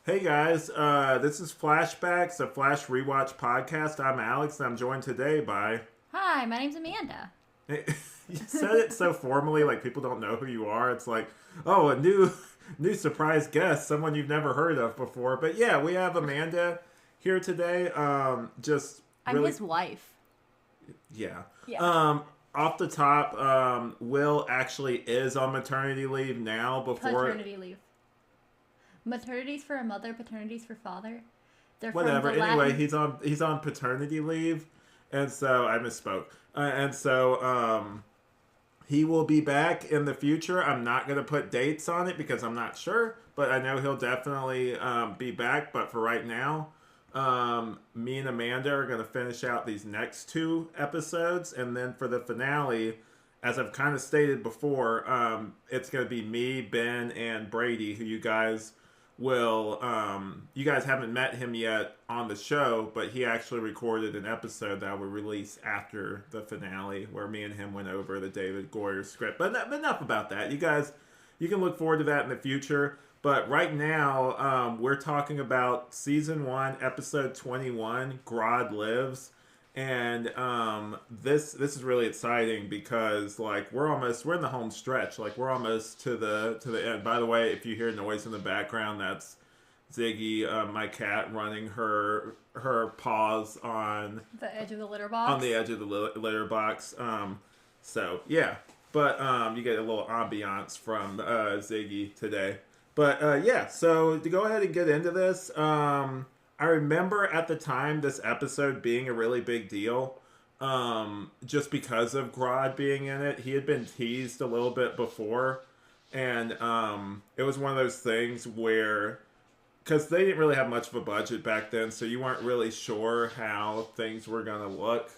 Hey guys, this is Flashbacks, a Flash Rewatch podcast. I'm Alex, and I'm joined today by. Hi, my name's Amanda. You said it so formally, like people don't know who you are. It's like, oh, a new surprise guest, someone you've never heard of before. But yeah, we have Amanda here today. Just I'm really, his wife. yeah. Yeah. Off the top, Will actually is on maternity leave now. Before Paternity leave. Maternity's for a mother, paternity's for father. They're from whatever. the Anyway, Latin. he's on paternity leave, and so I misspoke. And so he will be back in the future. I'm not gonna put dates on it because I'm not sure, but I know he'll definitely be back. But for right now, me and Amanda are gonna finish out these next two episodes, and then for the finale. As I've kind of stated before, it's going to be me, Ben, and Brady, who you guys haven't met him yet on the show, but he actually recorded an episode that will release after the finale where me and him went over the David Goyer script. But enough about that. You can look forward to that in the future. But right now, we're talking about season 1, episode 21, Grodd Lives. And this is really exciting because like we're in the home stretch, like we're almost to the end. By the way, if you hear noise in the background, that's Ziggy, my cat, running her paws The edge of the litter on box. the edge of the litter box. So yeah, but you get a little ambiance from Ziggy today. But yeah, so to go ahead and get into this, I remember at the time this episode being a really big deal. Just because of Grodd being in it, he had been teased a little bit before, and it was one of those things where because they didn't really have much of a budget back then, so you weren't really sure how things were gonna look.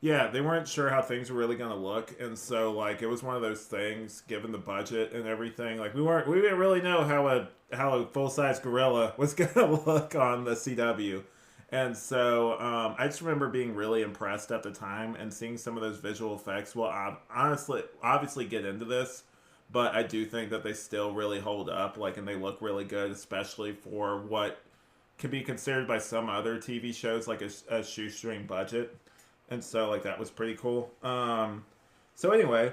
Yeah, they weren't sure how things were really gonna look, and so like it was one of those things, given the budget and everything. Like we didn't really know how a full size gorilla was gonna look on the CW, and so I just remember being really impressed at the time and seeing some of those visual effects. Well, honestly, obviously get into this, but I do think that they still really hold up, like, and they look really good, especially for what can be considered by some other TV shows like a shoestring budget, and so like that was pretty cool. So anyway,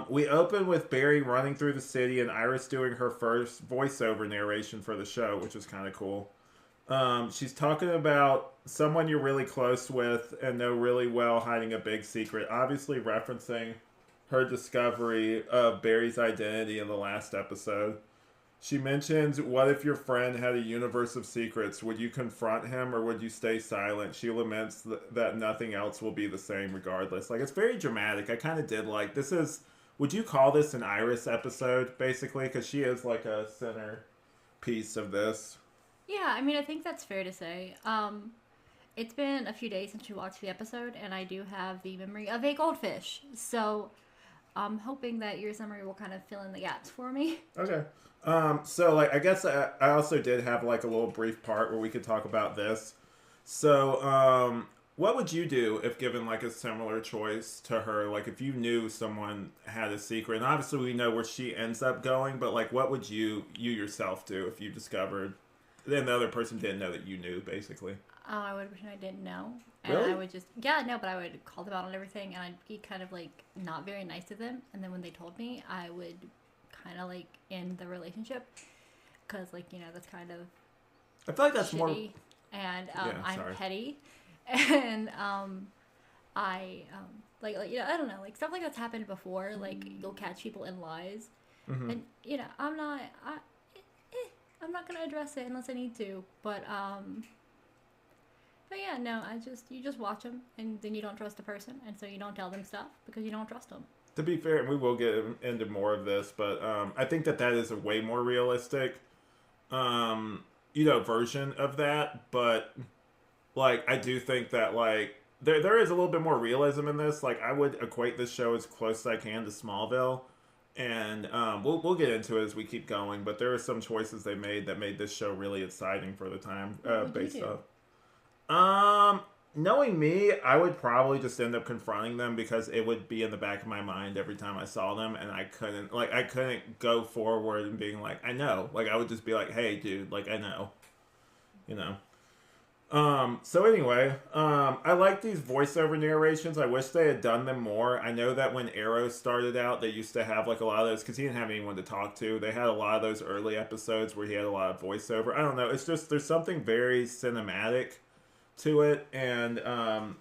we open with Barry running through the city and Iris doing her first voiceover narration for the show, which is kind of cool. She's talking about someone you're really close with and know really well hiding a big secret, obviously referencing her discovery of Barry's identity in the last episode. She mentions, what if your friend had a universe of secrets? Would you confront him or would you stay silent? She laments that nothing else will be the same regardless. Like, it's very dramatic. I kind of did like this. Would you call this an Iris episode, basically? Because she is like a center piece of this. Yeah, I mean, I think that's fair to say. It's been a few days since we watched the episode, and I do have the memory of a goldfish. So I'm hoping that your summary will kind of fill in the gaps for me. Okay. So like I guess I also did have like a little brief part where we could talk about this. So what would you do if given like a similar choice to her? Like if you knew someone had a secret, and obviously we know where she ends up going, but like what would you yourself do if you discovered then the other person didn't know that you knew, basically? Oh, I would pretend I didn't know. And Really? I would just, yeah, no, but I would call them out on everything and I'd be kind of like not very nice to them. And then when they told me, I would kind of like end the relationship. Because, like, you know, that's kind of I feel like that's more. shitty. And Yeah, I'm sorry. petty. And like, you know, I don't know. Like, stuff like that's happened before. Like, you'll catch people in lies. Hmm. And, you know, I'm not going to address it unless I need to. But yeah, no, you just watch them, and then you don't trust the person, and so you don't tell them stuff because you don't trust them. To be fair, and we will get into more of this, but I think that is a way more realistic, version of that. But like, I do think that like there is a little bit more realism in this. Like, I would equate this show as close as I can to Smallville, and we'll get into it as we keep going. But there are some choices they made that made this show really exciting for the time, What would you based do? off. knowing me, I would probably just end up confronting them because it would be in the back of my mind every time I saw them, and I couldn't go forward and being like, I know. Like, I would just be like, hey, dude, like, I know. You know? So anyway, I like these voiceover narrations. I wish they had done them more. I know that when Arrow started out, they used to have like a lot of those because he didn't have anyone to talk to. They had a lot of those early episodes where he had a lot of voiceover. I don't know. It's just there's something very cinematic to it, and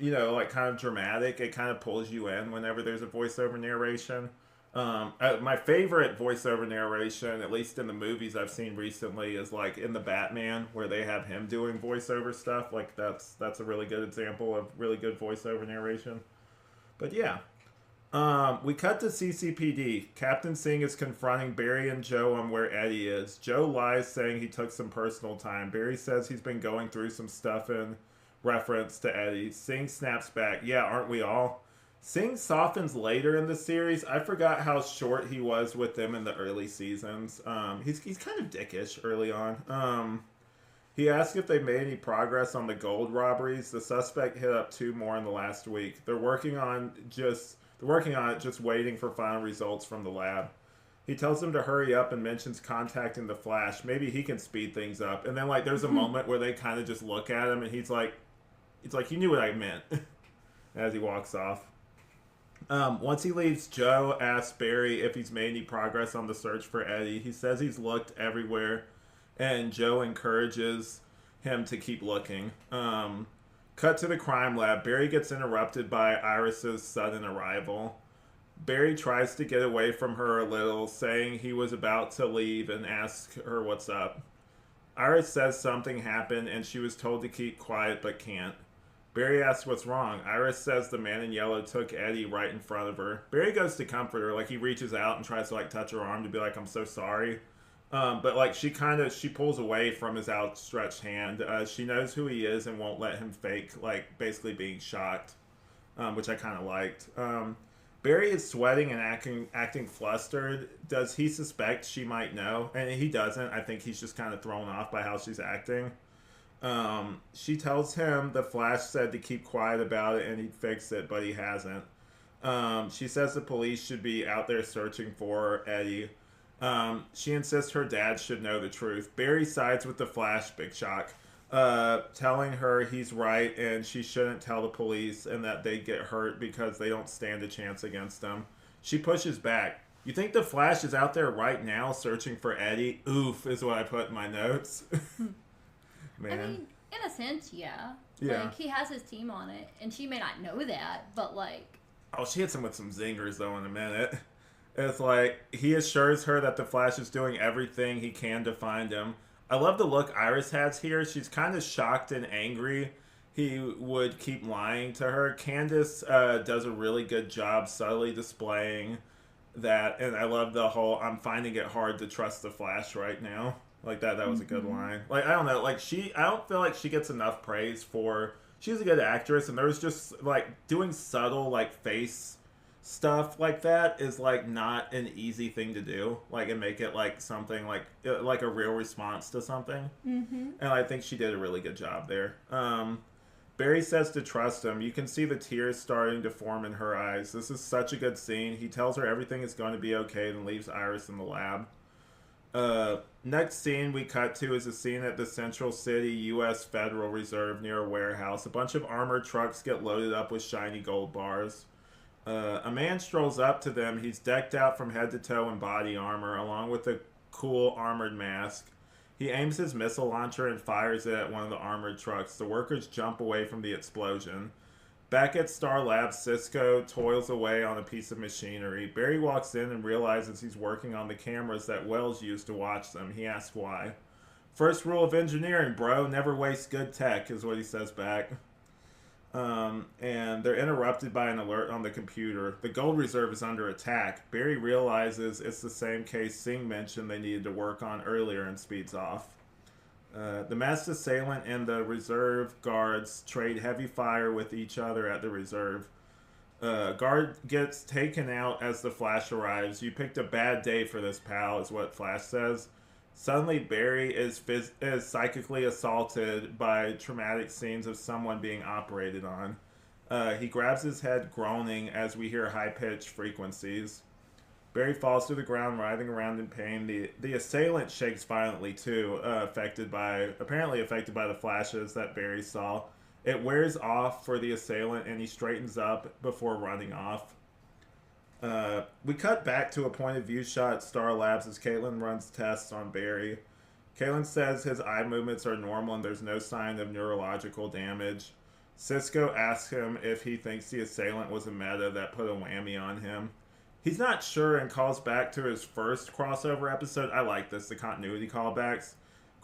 like kind of dramatic. It kind of pulls you in whenever there's a voiceover narration. My favorite voiceover narration, at least in the movies I've seen recently, is like in the Batman, where they have him doing voiceover stuff. Like that's a really good example of really good voiceover narration. But yeah, we cut to CCPD. Captain Singh is confronting Barry and Joe on where Eddie is. Joe lies, saying he took some personal time. Barry says he's been going through some stuff in reference to Eddie. Singh snaps back, "Yeah, aren't we all?" Singh softens later in the series. I forgot how short he was with them in the early seasons. He's kind of dickish early on. He asked if they made any progress on the gold robberies. The suspect hit up 2 more in the last week. They're working on it, just waiting for final results from the lab. He tells them to hurry up and mentions contacting the Flash. Maybe he can speed things up. And then like there's a moment where they kind of just look at him, and he's like, "You knew what I meant," as he walks off. Once he leaves, Joe asks Barry if he's made any progress on the search for Eddie. He says he's looked everywhere, and Joe encourages him to keep looking. Cut to the crime lab. Barry gets interrupted by Iris's sudden arrival. Barry tries to get away from her a little, saying he was about to leave and asks her what's up. Iris says something happened and she was told to keep quiet but can't. Barry asks what's wrong. Iris says the man in yellow took Eddie right in front of her. Barry goes to comfort her. Like, he reaches out and tries to, like, touch her arm to be like, I'm so sorry. But, like, she pulls away from his outstretched hand. She knows who he is and won't let him fake, like, basically being shocked, which I kind of liked. Barry is sweating and acting flustered. Does he suspect she might know? And he doesn't. I think he's just kind of thrown off by how she's acting. She tells him the Flash said to keep quiet about it and he'd fix it, but he hasn't. She says the police should be out there searching for Eddie. She insists her dad should know the truth. Barry sides with the Flash, big shock, telling her he's right and she shouldn't tell the police and that they'd get hurt because they don't stand a chance against them. She pushes back. You think the Flash is out there right now searching for Eddie? Oof, is what I put in my notes. Man. I mean, in a sense, yeah. Yeah. Like, he has his team on it, and she may not know that, but, like... Oh, she hits him with some zingers, though, in a minute. It's like, he assures her that the Flash is doing everything he can to find him. I love the look Iris has here. She's kind of shocked and angry he would keep lying to her. Candace does a really good job subtly displaying that, and I love the whole, I'm finding it hard to trust the Flash right now. Like, that was a good line. Like, I don't know, like, I don't feel like she gets enough praise for, she's a good actress, and there's just, like, doing subtle, like, face stuff like that is, like, not an easy thing to do. Like, and make it, like, something, like a real response to something. Mm-hmm. And I think she did a really good job there. Barry says to trust him. You can see the tears starting to form in her eyes. This is such a good scene. He tells her everything is going to be okay, then leaves Iris in the lab. Next scene we cut to is a scene at the Central City U.S. Federal Reserve near a warehouse. A bunch of armored trucks get loaded up with shiny gold bars. A man strolls up to them. He's decked out from head to toe in body armor, along with a cool armored mask. He aims his missile launcher and fires it at one of the armored trucks. The workers jump away from the explosion. Back at Star Labs, Cisco toils away on a piece of machinery. Barry walks in and realizes he's working on the cameras that Wells used to watch them. He asks why. First rule of engineering, bro. Never waste good tech, is what he says back. And they're interrupted by an alert on the computer. The gold reserve is under attack. Barry realizes it's the same case Singh mentioned they needed to work on earlier and speeds off. The masked assailant and the reserve guards trade heavy fire with each other at the reserve. Guard gets taken out as the Flash arrives. You picked a bad day for this, pal, is what Flash says. Suddenly, Barry is psychically assaulted by traumatic scenes of someone being operated on. He grabs his head, groaning as we hear high pitched frequencies. Barry falls to the ground, writhing around in pain. The assailant shakes violently too, apparently affected by the flashes that Barry saw. It wears off for the assailant, and he straightens up before running off. We cut back to a point of view shot at Star Labs as Caitlin runs tests on Barry. Caitlin says his eye movements are normal and there's no sign of neurological damage. Cisco asks him if he thinks the assailant was a meta that put a whammy on him. He's not sure and calls back to his first crossover episode. I like this, the continuity callbacks.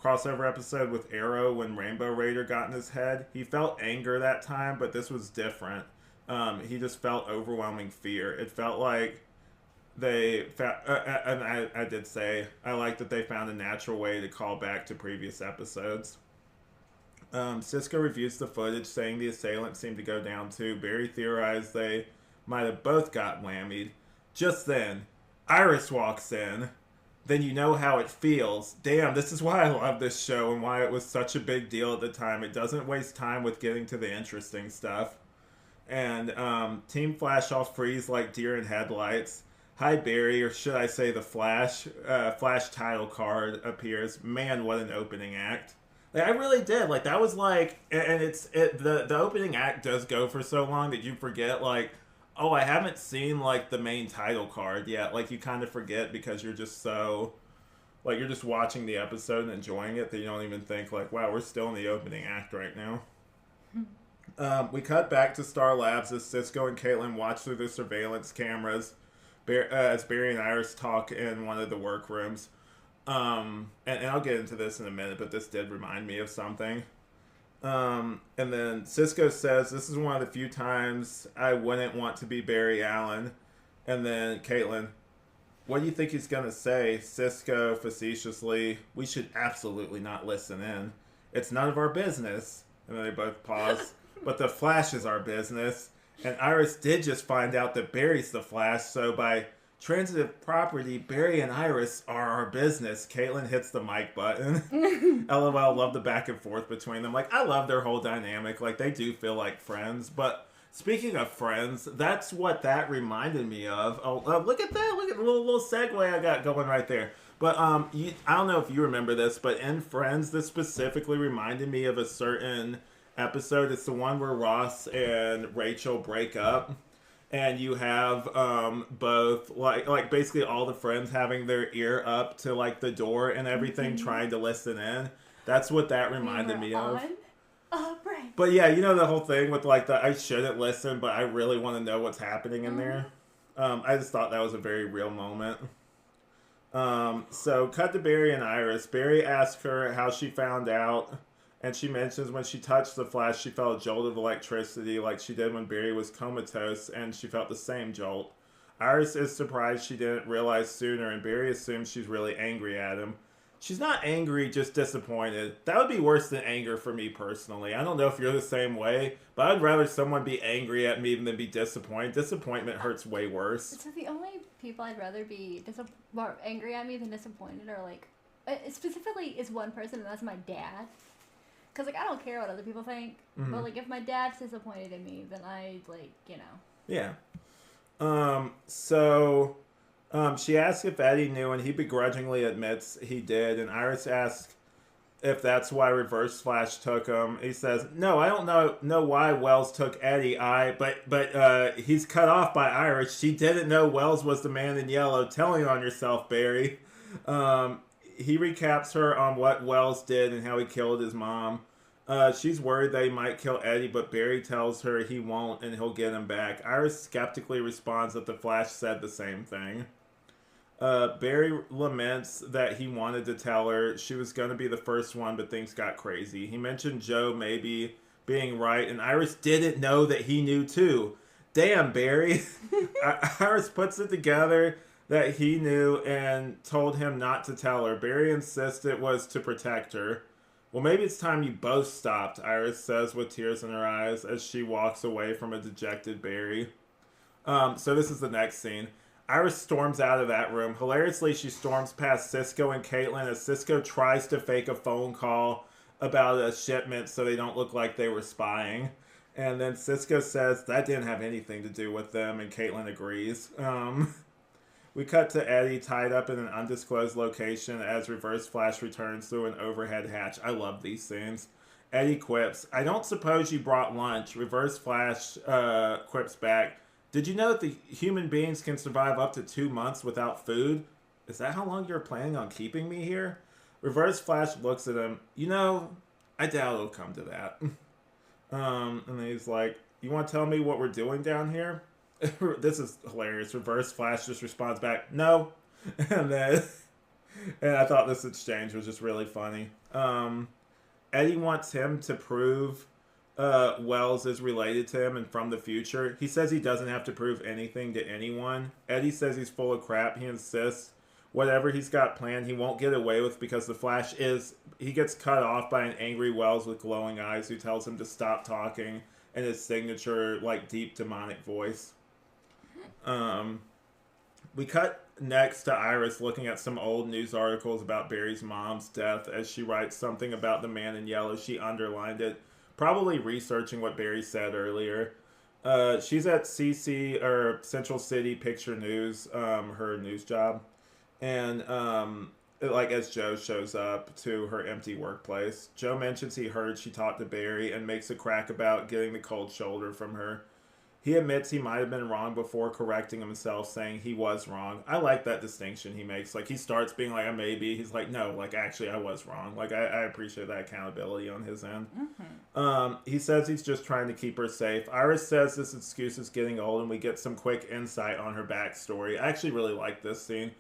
Crossover episode with Arrow when Rainbow Raider got in his head. He felt anger that time, but this was different. He just felt overwhelming fear. It felt like they found, and I did say, I like that they found a natural way to call back to previous episodes. Cisco reviews the footage, saying the assailant seemed to go down too. Barry theorized they might have both got whammied. Just then, Iris walks in. Then you know how it feels. Damn, this is why I love this show and why it was such a big deal at the time. It doesn't waste time with getting to the interesting stuff. And Team Flash all freeze like deer in headlights. Hi, Barry, or should I say the Flash? Flash title card appears. Man, what an opening act. Like, I really did. Like, that was like... And the opening act does go for so long that you forget, like... Oh, I haven't seen, like, the main title card yet. Like, you kind of forget because you're just so... Like, you're just watching the episode and enjoying it that you don't even think, like, wow, we're still in the opening act right now. We cut back to Star Labs as Cisco and Caitlin watch through the surveillance cameras as Barry and Iris talk in one of the workrooms. And I'll get into this in a minute, but this did remind me of something. And then Cisco says, this is one of the few times I wouldn't want to be Barry Allen. And then Caitlin, what do you think he's going to say? Cisco facetiously, we should absolutely not listen in. It's none of our business. And then they both pause. But the Flash is our business. And Iris did just find out that Barry's the Flash, so by transitive property, Barry and Iris are our business. Caitlin hits the mic button. LOL, love the back and forth between them. Like, I love their whole dynamic. Like, they do feel like friends. But speaking of friends, that's what that reminded me of. Oh, look at that. Look at the little segue I got going right there. But I don't know if you remember this, but in Friends, this specifically reminded me of a certain episode. It's the one where Ross and Rachel break up. And you have both, like basically all the friends having their ear up to, like, the door and everything, trying to listen in. That's what that reminded me of. Break. But yeah, you know the whole thing with, like, the I shouldn't listen, but I really want to know what's happening in there. I just thought that was a very real moment. So cut to Barry and Iris. Barry asks her how she found out. And she mentions when she touched the Flash, she felt a jolt of electricity like she did when Barry was comatose, and she felt the same jolt. Iris is surprised she didn't realize sooner, and Barry assumes she's really angry at him. She's not angry, just disappointed. That would be worse than anger for me personally. I don't know if you're the same way, but I'd rather someone be angry at me than be disappointed. Disappointment hurts way worse. So the only people I'd rather be more angry at me than disappointed are, like, specifically is one person, and that's my dad. Because, like, I don't care what other people think. But, like, if my dad's disappointed in me, then I, like, you know. Yeah. She asks if Eddie knew, and he begrudgingly admits he did. And Iris asks if that's why Reverse Flash took him. He says, no, I don't know why Wells took Eddie. But he's cut off by Iris. She didn't know Wells was the man in yellow. Telling on yourself, Barry. He recaps her on what Wells did and how he killed his mom. She's worried they might kill Eddie, but Barry tells her he won't and he'll get him back. Iris skeptically responds that the Flash said the same thing. Barry laments that he wanted to tell her she was going to be the first one, but things got crazy. He mentioned Joe maybe being right, and Iris didn't know that he knew too. Damn, Barry. Iris puts it together that he knew and told him not to tell her. Barry insists it was to protect her. Well, maybe it's time you both stopped, Iris says with tears in her eyes as she walks away from a dejected Barry. So this is the next scene. Iris storms out of that room. Hilariously, she storms past Cisco and Caitlin as Cisco tries to fake a phone call about a shipment so they don't look like they were spying. And then Cisco says that didn't have anything to do with them, and Caitlin agrees. We cut to Eddie tied up in an undisclosed location as Reverse Flash returns through an overhead hatch. I love these scenes. Eddie quips, I don't suppose you brought lunch. Reverse Flash quips back, did you know that the human beings can survive up to 2 months without food? Is that how long you're planning on keeping me here? Reverse Flash looks at him. You know, I doubt it'll come to that. And then he's like, you want to tell me what we're doing down here? This is hilarious. Reverse Flash just responds back, no. And I thought this exchange was just really funny. Eddie wants him to prove Wells is related to him and from the future. He says he doesn't have to prove anything to anyone. Eddie says he's full of crap. He insists whatever he's got planned he won't get away with because the Flash he gets cut off by an angry Wells with glowing eyes who tells him to stop talking in his signature like deep demonic voice. We cut next to Iris looking at some old news articles about Barry's mom's death as she writes something about the man in yellow. She underlined it, probably researching what Barry said earlier. She's at CC or Central City Picture News, her news job, and as Joe shows up to her empty workplace, Joe mentions he heard she talked to Barry and makes a crack about getting the cold shoulder from her. He admits he might have been wrong before correcting himself, saying he was wrong. I like that distinction he makes. Like, he starts being like, maybe. He's like, no, like, actually, I was wrong. Like, I appreciate that accountability on his end. Mm-hmm. He says he's just trying to keep her safe. Iris says this excuse is getting old, and we get some quick insight on her backstory. I actually really like this scene.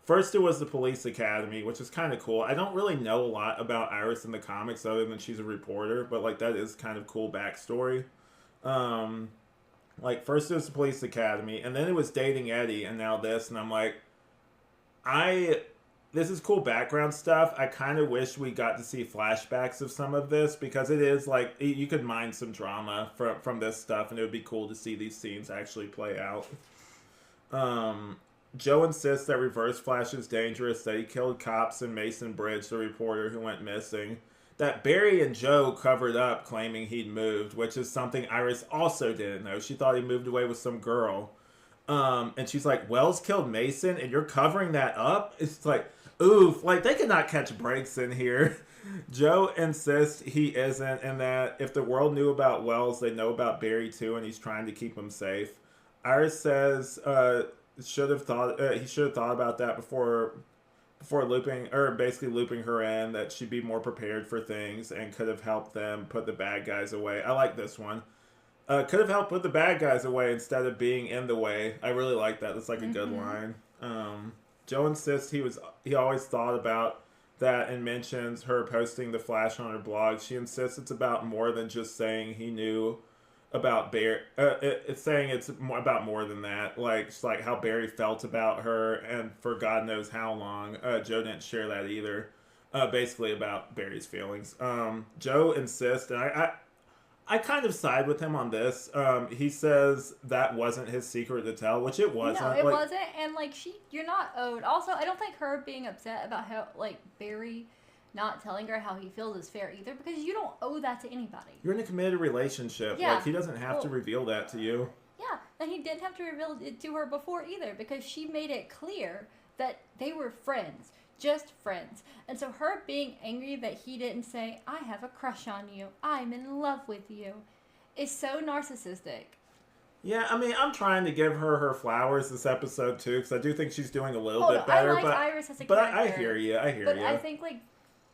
First, it was the police academy, which is kind of cool. I don't really know a lot about Iris in the comics other than she's a reporter, but, like, that is kind of cool backstory. Like, first it was the police academy, and then it was dating Eddie, and now this, and I'm like, this is cool background stuff. I kind of wish we got to see flashbacks of some of this, because it is, like, you could mine some drama from this stuff, and it would be cool to see these scenes actually play out. Joe insists that Reverse Flash is dangerous, that he killed cops and Mason Bridge, the reporter who went missing. That Barry and Joe covered up claiming he'd moved, which is something Iris also didn't know. She thought he moved away with some girl. And she's like, Wells killed Mason and you're covering that up? It's like, oof, like they could not catch breaks in here. Joe insists he isn't, and that if the world knew about Wells, they know about Barry too, and he's trying to keep him safe. Iris says he should have thought about that before looping her in, that she'd be more prepared for things and could have helped them put the bad guys away. I like this one. Could have helped put the bad guys away instead of being in the way. I really like that. That's like a good line. Joe insists he always thought about that and mentions her posting the Flash on her blog. She insists it's about more than just saying he knew about Barry. It's saying it's about more than that. Like, it's like how Barry felt about her, and for God knows how long. Joe didn't share that either. Basically about Barry's feelings. Joe insists, and I kind of side with him on this. He says that wasn't his secret to tell, which it wasn't. No, it wasn't, and you're not owed. Also, I don't think her being upset about how Barry not telling her how he feels is fair either, because you don't owe that to anybody. You're in a committed relationship. Yeah. Like, he doesn't have to reveal that to you. Yeah, and he didn't have to reveal it to her before either, because she made it clear that they were friends. Just friends. And so her being angry that he didn't say, I have a crush on you, I'm in love with you, is so narcissistic. Yeah, I mean, I'm trying to give her flowers this episode too, because I do think she's doing a little bit better. I like Iris as a character. But I hear you. But I think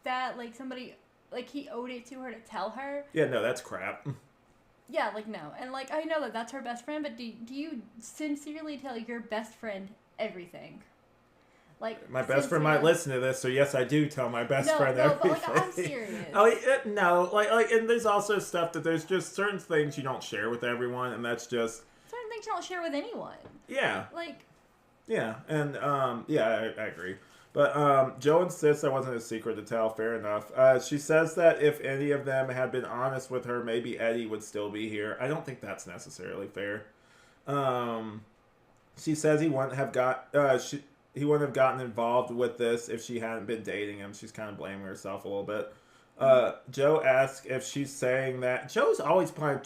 that somebody he owed it to her to tell her. Yeah, no, that's crap. Yeah, no, and I know that that's her best friend, but do you sincerely tell your best friend everything? My best friend might listen to this, so yes, I do tell my best friend everything. But I'm serious. And there's also stuff that there's just certain things you don't share with everyone, and that's just certain things you don't share with anyone. Yeah. Yeah, and I agree. But Joe insists that wasn't a secret to tell. Fair enough. She says that if any of them had been honest with her, maybe Eddie would still be here. I don't think that's necessarily fair. She says he wouldn't have gotten involved with this if she hadn't been dating him. She's kind of blaming herself a little bit. Joe asks if she's saying that Joe's always trying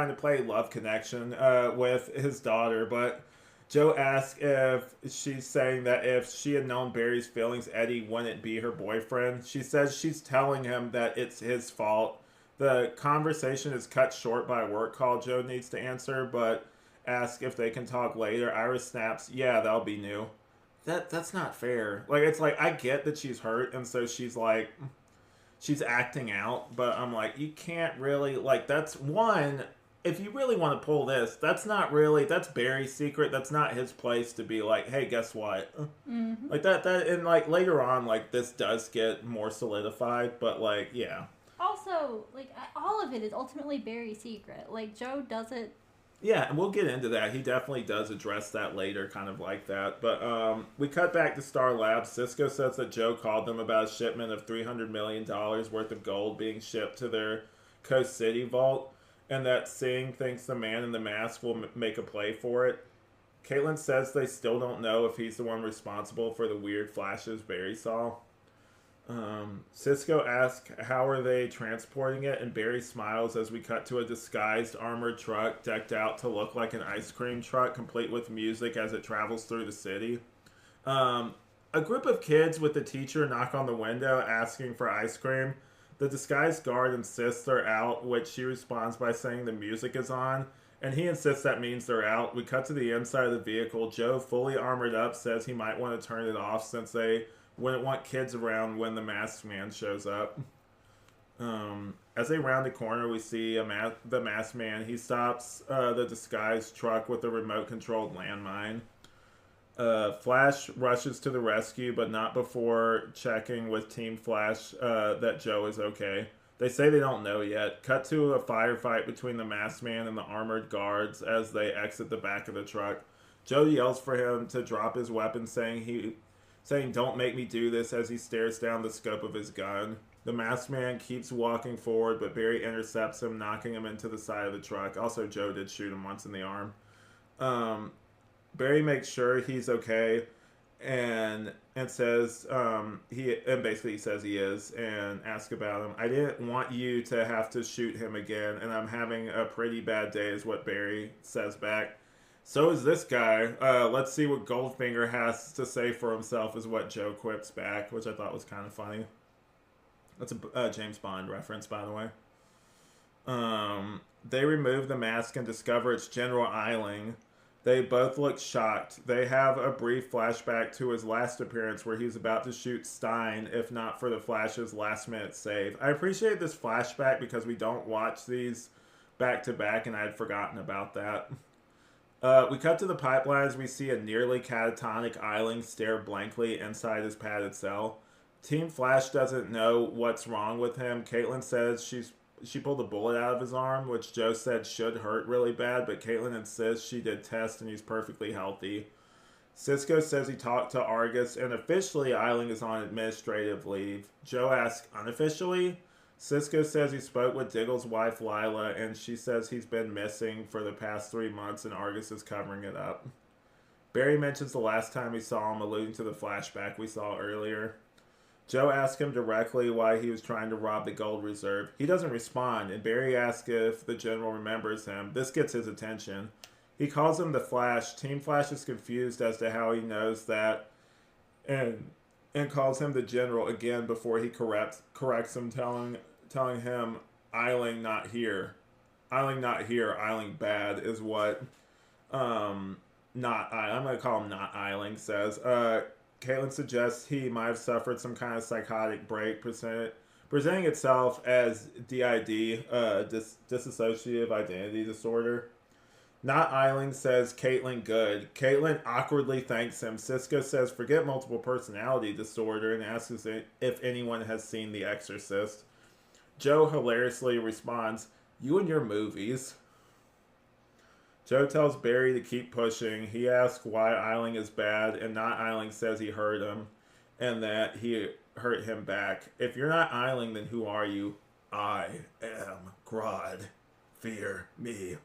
to play love connection with his daughter, but Joe asks if she's saying that if she had known Barry's feelings, Eddie wouldn't be her boyfriend. She says she's telling him that it's his fault. The conversation is cut short by a work call Joe needs to answer, but asks if they can talk later. Iris snaps, "Yeah, that'll be new." That's not fair. Like, it's like, I get that she's hurt, and so she's acting out, but I'm like, you can't really, like, that's one, if you really want to pull this, that's Barry's secret. That's not his place to be like, hey, guess what? Mm-hmm. Like, and like, later on, like, this does get more solidified, but like, yeah. Also, like, all of it is ultimately Barry's secret. Like, Joe does it. Yeah, and we'll get into that. He definitely does address that later, kind of like that. But we cut back to Star Labs. Cisco says that Joe called them about a shipment of $300 million worth of gold being shipped to their Coast City vault, and that Singh thinks the man in the mask will make a play for it. Caitlin says they still don't know if he's the one responsible for the weird flashes Barry saw. Cisco asks how are they transporting it, and Barry smiles as we cut to a disguised armored truck decked out to look like an ice cream truck, complete with music as it travels through the city. A group of kids with the teacher knock on the window asking for ice cream. The disguised guard insists they're out, which she responds by saying the music is on, and he insists that means they're out. We cut to the inside of the vehicle. Joe, fully armored up, says he might want to turn it off since they wouldn't want kids around when the masked man shows up. As they round the corner, we see the masked man. He stops the disguised truck with a remote-controlled landmine. Flash rushes to the rescue, but not before checking with Team Flash that Joe is okay. They say they don't know yet. Cut to a firefight between the masked man and the armored guards as they exit the back of the truck. Joe yells for him to drop his weapon, saying don't make me do this, as he stares down the scope of his gun. The masked man keeps walking forward, but Barry intercepts him, knocking him into the side of the truck. Also, Joe did shoot him once in the arm. Barry makes sure he's okay and says he says he is, and asks about him. I didn't want you to have to shoot him again, and I'm having a pretty bad day, is what Barry says back. So is this guy. Let's see what Goldfinger has to say for himself, is what Joe quips back, which I thought was kind of funny. That's a James Bond reference, by the way. They remove the mask and discover it's General Eiling. They both look shocked. They have a brief flashback to his last appearance where he's about to shoot Stein, if not for the Flash's last-minute save. I appreciate this flashback because we don't watch these back-to-back, and I had forgotten about that. We cut to the pipelines. We see a nearly catatonic Eiling stare blankly inside his padded cell. Team Flash doesn't know what's wrong with him. Caitlin says she pulled a bullet out of his arm, which Joe said should hurt really bad, but Caitlin insists she did tests and he's perfectly healthy. Cisco says he talked to Argus, and officially Eiling is on administrative leave. Joe asks, unofficially? Cisco says he spoke with Diggle's wife Lila, and she says he's been missing for the past 3 months, and Argus is covering it up. Barry mentions the last time he saw him, alluding to the flashback we saw earlier. Joe asks him directly why he was trying to rob the gold reserve. He doesn't respond, and Barry asks if the general remembers him. This gets his attention. He calls him the Flash. Team Flash is confused as to how he knows that, and calls him the general again before he corrects him, telling him Eiling not here. Eiling not here, Eiling bad is what I'm gonna call him not Eiling says. Caitlin suggests he might have suffered some kind of psychotic break, presenting itself as DID, dissociative identity disorder. Not Eiling says Caitlin good. Caitlin awkwardly thanks him. Cisco says forget multiple personality disorder and asks if anyone has seen The Exorcist. Joe hilariously responds, you and your movies. Joe tells Barry to keep pushing. He asks why Eiling is bad, and not Eiling says he hurt him, and that he hurt him back. If you're not Eiling, then who are you? I am Grodd. Fear me.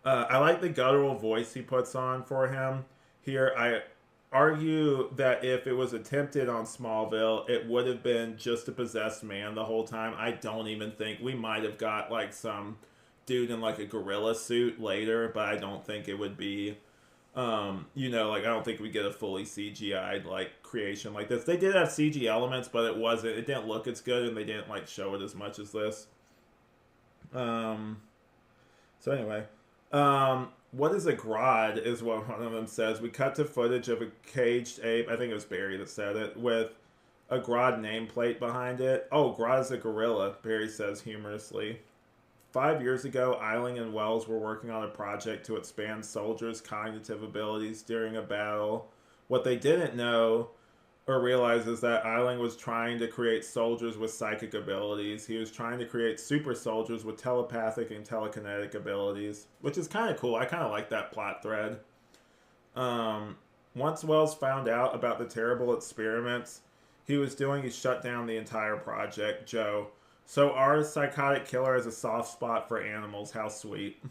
I like the guttural voice he puts on for him. here. I argue that if it was attempted on Smallville, it would have been just a possessed man the whole time. I don't even think we might have got like some dude in like a gorilla suit later, but I don't think it would be like I don't think we get a fully CGI'd like creation like this. They did have CG elements, but it didn't look as good and they didn't like show it as much as this. Um so anyway, what is a Grodd is what one of them says. We cut to footage of a caged ape. I think it was Barry that said it, with a Grodd nameplate behind it. Oh, Grodd is a gorilla, Barry says humorously. 5 years ago, Eiling and Wells were working on a project to expand soldiers' cognitive abilities during a battle. What they didn't know or realize is that Eiling was trying to create soldiers with psychic abilities. He was trying to create super soldiers with telepathic and telekinetic abilities, which is kind of cool. I kind of like that plot thread. Once Wells found out about the terrible experiments he was doing, he shut down the entire project. Joe. So our psychotic killer has a soft spot for animals. How sweet.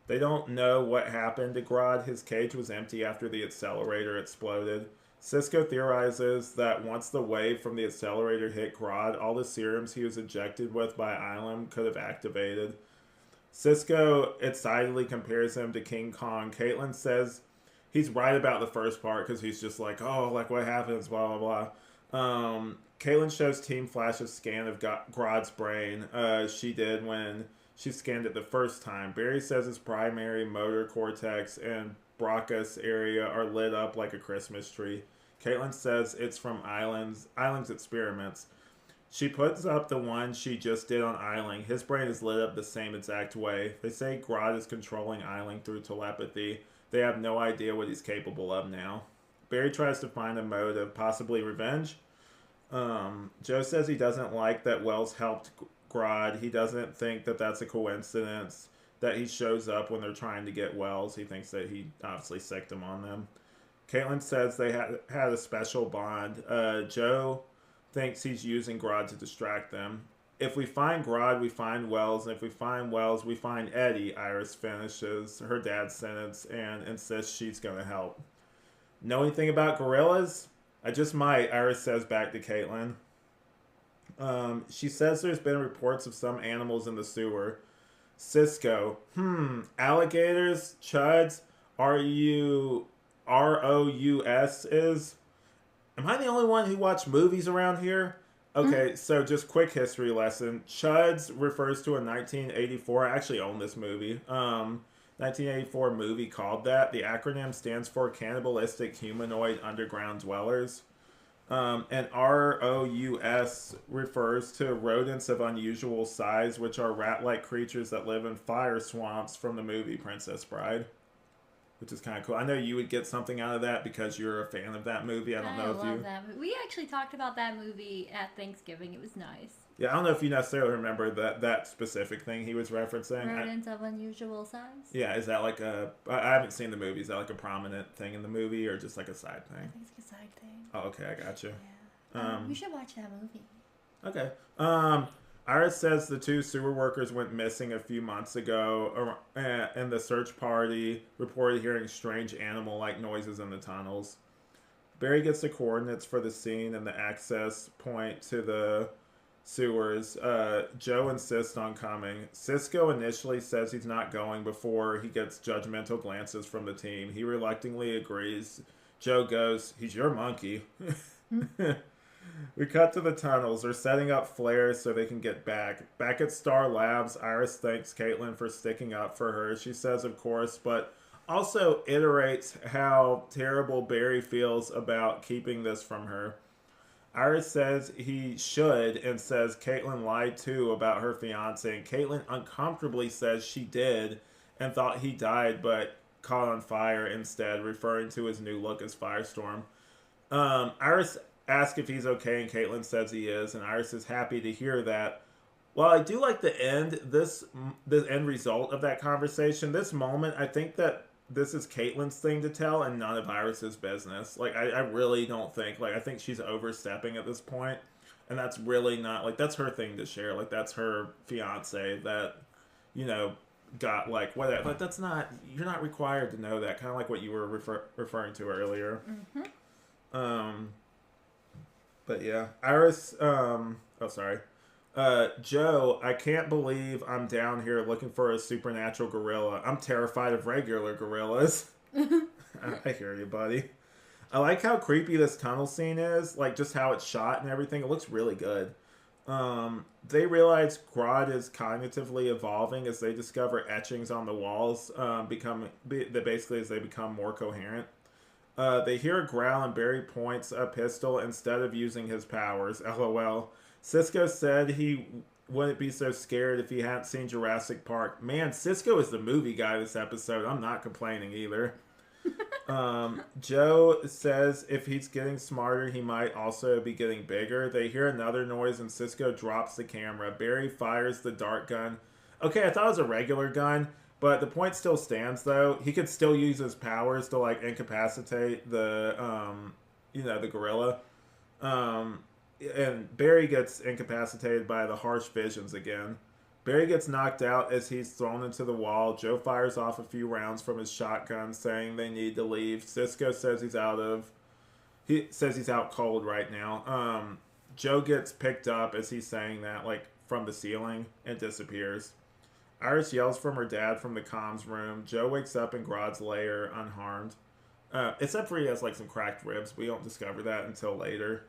They don't know what happened to Grodd. His cage was empty after the accelerator exploded. Cisco theorizes that once the wave from the accelerator hit Grodd, all the serums he was injected with by Ilum could have activated. Cisco excitedly compares him to King Kong. Caitlin says he's right about the first part because he's just like, oh, like what happens, blah, blah, blah. Caitlin shows Team Flash a scan of Grodd's brain. She did when she scanned it the first time. Barry says his primary motor cortex and Brachus area are lit up like a Christmas tree. Caitlin says it's from Eiling's experiments. She puts up the one she just did on Eiling. His brain is lit up the same exact way. They say Grodd is controlling Eiling through telepathy. They have no idea what he's capable of now. Barry tries to find a motive, possibly revenge. Joe says he doesn't like that Wells helped Grodd. He doesn't think that that's a coincidence that he shows up when they're trying to get Wells. He thinks that he obviously sicked him on them. Caitlin says they had a special bond. Joe thinks he's using Grodd to distract them. If we find Grodd, we find Wells. And if we find Wells, we find Eddie. Iris finishes her dad's sentence and insists she's going to help. Know anything about gorillas? I just might, Iris says back to Caitlin. She says there's been reports of some animals in the sewer. Cisco. Alligators? Chuds? R-O-U-S is? Am I the only one who watched movies around here? Okay, so just quick history lesson. Chuds refers to a 1984, I actually own this movie, 1984 movie called that. The acronym stands for Cannibalistic Humanoid Underground Dwellers. And ROUS refers to rodents of unusual size, which are rat-like creatures that live in fire swamps from the movie Princess Bride, which is kind of cool. I know you would get something out of that because you're a fan of that movie. I love that movie. We actually talked about that movie at Thanksgiving. It was nice. Yeah, I don't know if you necessarily remember that specific thing he was referencing. Rodents of unusual size? Yeah, is that like I haven't seen the movie. Is that like a prominent thing in the movie or just like a side thing? I think it's a side thing. Oh, okay, I gotcha. Yeah. We should watch that movie. Okay. Iris says the two sewer workers went missing a few months ago, and the search party reported hearing strange animal-like noises in the tunnels. Barry gets the coordinates for the scene and the access point to the sewers. Joe insists on coming. Cisco initially says he's not going before he gets judgmental glances from the team. He reluctantly agrees. Joe goes, "He's your monkey." We cut to the tunnels. They're setting up flares so they can get back. Back at Star Labs, Iris thanks Caitlin for sticking up for her. She says, of course, but also iterates how terrible Barry feels about keeping this from her. Iris says he should and says Caitlin lied too about her fiance. And Caitlin uncomfortably says she did and thought he died but caught on fire instead, referring to his new look as Firestorm. Iris asks if he's okay, and Caitlin says he is, and Iris is happy to hear that. While I do like the end result of that conversation, this moment, I think that this is Caitlin's thing to tell and none of Iris's business. Like, I really don't think, like, I think she's overstepping at this point, and that's really not, like, that's her thing to share. Like, that's her fiance that, you know, got like whatever. Like that's not, you're not required to know that. Kind of like what you were referring to earlier. Um, but yeah, Iris. Oh, sorry. Joe, I can't believe I'm down here looking for a supernatural gorilla. I'm terrified of regular gorillas. I hear you, buddy. I like how creepy this tunnel scene is, like just how it's shot and everything. It looks really good. They realize Grodd is cognitively evolving as they discover etchings on the walls, basically as they become more coherent. They hear a growl and Barry points a pistol instead of using his powers. LOL. Cisco said he wouldn't be so scared if he hadn't seen Jurassic Park. Man, Cisco is the movie guy this episode. I'm not complaining either. Joe says if he's getting smarter, he might also be getting bigger. They hear another noise and Cisco drops the camera. Barry fires the dart gun. Okay, I thought it was a regular gun, but the point still stands though. He could still use his powers to like incapacitate the the gorilla. And Barry gets incapacitated by the harsh visions again. Barry gets knocked out as he's thrown into the wall. Joe fires off a few rounds from his shotgun, saying they need to leave. Cisco says he's out cold right now. Joe gets picked up as he's saying that, like from the ceiling, and disappears. Iris yells from her dad from the comms room. Joe wakes up in Grodd's lair unharmed, except for he has like some cracked ribs. We don't discover that until later.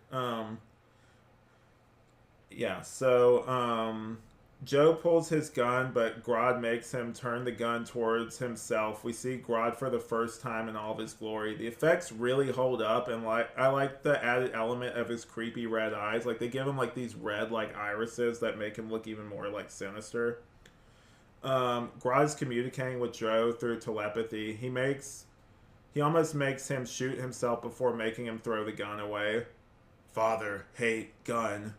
Joe pulls his gun, but Grodd makes him turn the gun towards himself. We see Grodd for the first time in all of his glory. The effects really hold up, and I like the added element of his creepy red eyes. Like they give him like these red like irises that make him look even more like sinister. Grodd's communicating with Joe through telepathy. He almost makes him shoot himself before making him throw the gun away. Father, hate, gun.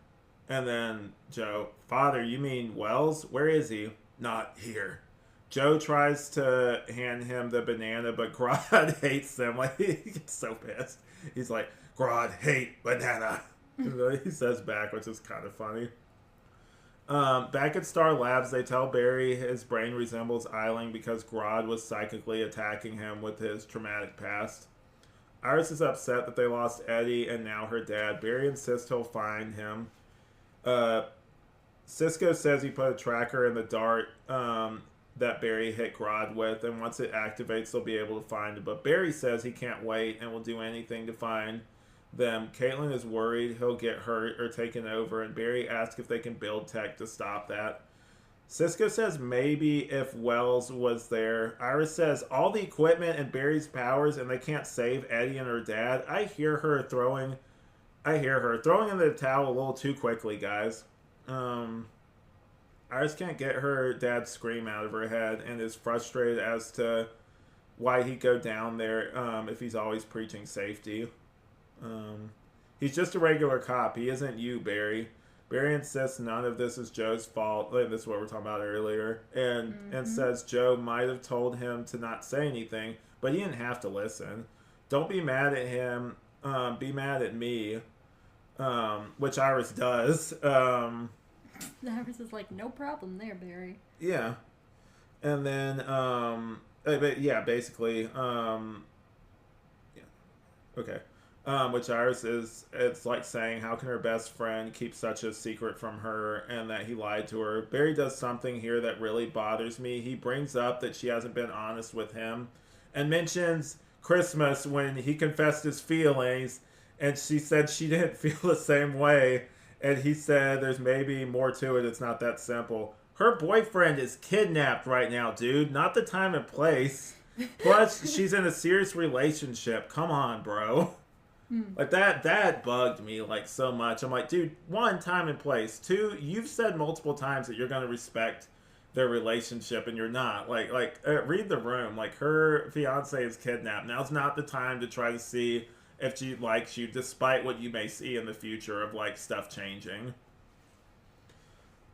And then Joe, Father, you mean Wells? Where is he? Not here. Joe tries to hand him the banana, but Grodd hates them. Like, he gets so pissed. He's like, Grodd, hate banana. He says back, which is kind of funny. Back at Star Labs, they tell Barry his brain resembles Eiling because Grodd was psychically attacking him with his traumatic past. Iris is upset that they lost Eddie and now her dad. Barry insists he'll find him. Cisco says he put a tracker in the dart that Barry hit Grodd with, and once it activates, they'll be able to find him. But Barry says he can't wait and will do anything to find them. Caitlin is worried he'll get hurt or taken over, and Barry asks if they can build tech to stop that. Cisco says maybe if Wells was there. Iris says all the equipment and Barry's powers, and they can't save Eddie and her dad. I hear her throwing in the towel a little too quickly, guys. Iris can't get her dad's scream out of her head and is frustrated as to why he'd go down there if he's always preaching safety. He's just a regular cop. He isn't you, Barry. Barry insists none of this is Joe's fault. Like, this is what we were talking about earlier. And says Joe might have told him to not say anything, but he didn't have to listen. Don't be mad at him. Be mad at me. Which Iris does. Iris is like, no problem there, Barry. Yeah. And then, but yeah, basically, yeah. Okay. Which Iris it's like saying, how can her best friend keep such a secret from her, and that he lied to her. Barry does something here that really bothers me. He brings up that she hasn't been honest with him, and mentions Christmas when he confessed his feelings, and she said she didn't feel the same way, and he said there's maybe more to it, it's not that simple. Her boyfriend is kidnapped right now, dude. Not the time and place. Plus, she's in a serious relationship. Come on, bro. Like, that bugged me, like, so much. I'm like, dude, one, time and place. Two, you've said multiple times that you're going to respect their relationship, and you're not. Read the room. Like, her fiance is kidnapped. Now's not the time to try to see if she likes you, despite what you may see in the future of, like, stuff changing.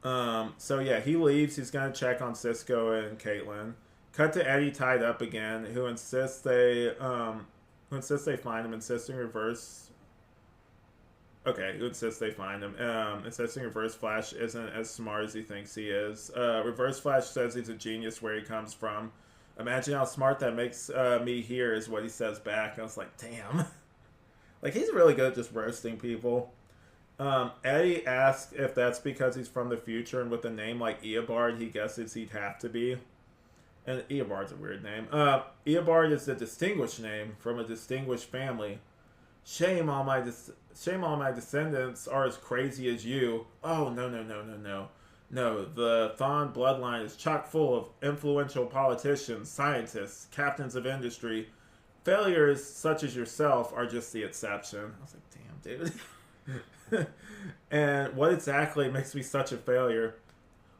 So, yeah, he leaves. He's going to check on Cisco and Caitlin. Cut to Eddie tied up again, who insists they find him, insisting reverse. Okay, it says they find him. It says Reverse Flash isn't as smart as he thinks he is. Reverse Flash says he's a genius where he comes from. Imagine how smart that makes me hear is what he says back. I was like, damn. Like, he's really good at just roasting people. Eddie asks if that's because he's from the future, and with a name like Eobard, he guesses he'd have to be. And Eobard's a weird name. Eobard is a distinguished name from a distinguished family. Shame all my descendants are as crazy as you. Oh, no, no, no, no, no. No, the Thon bloodline is chock full of influential politicians, scientists, captains of industry. Failures such as yourself are just the exception. I was like, damn, dude. And what exactly makes me such a failure?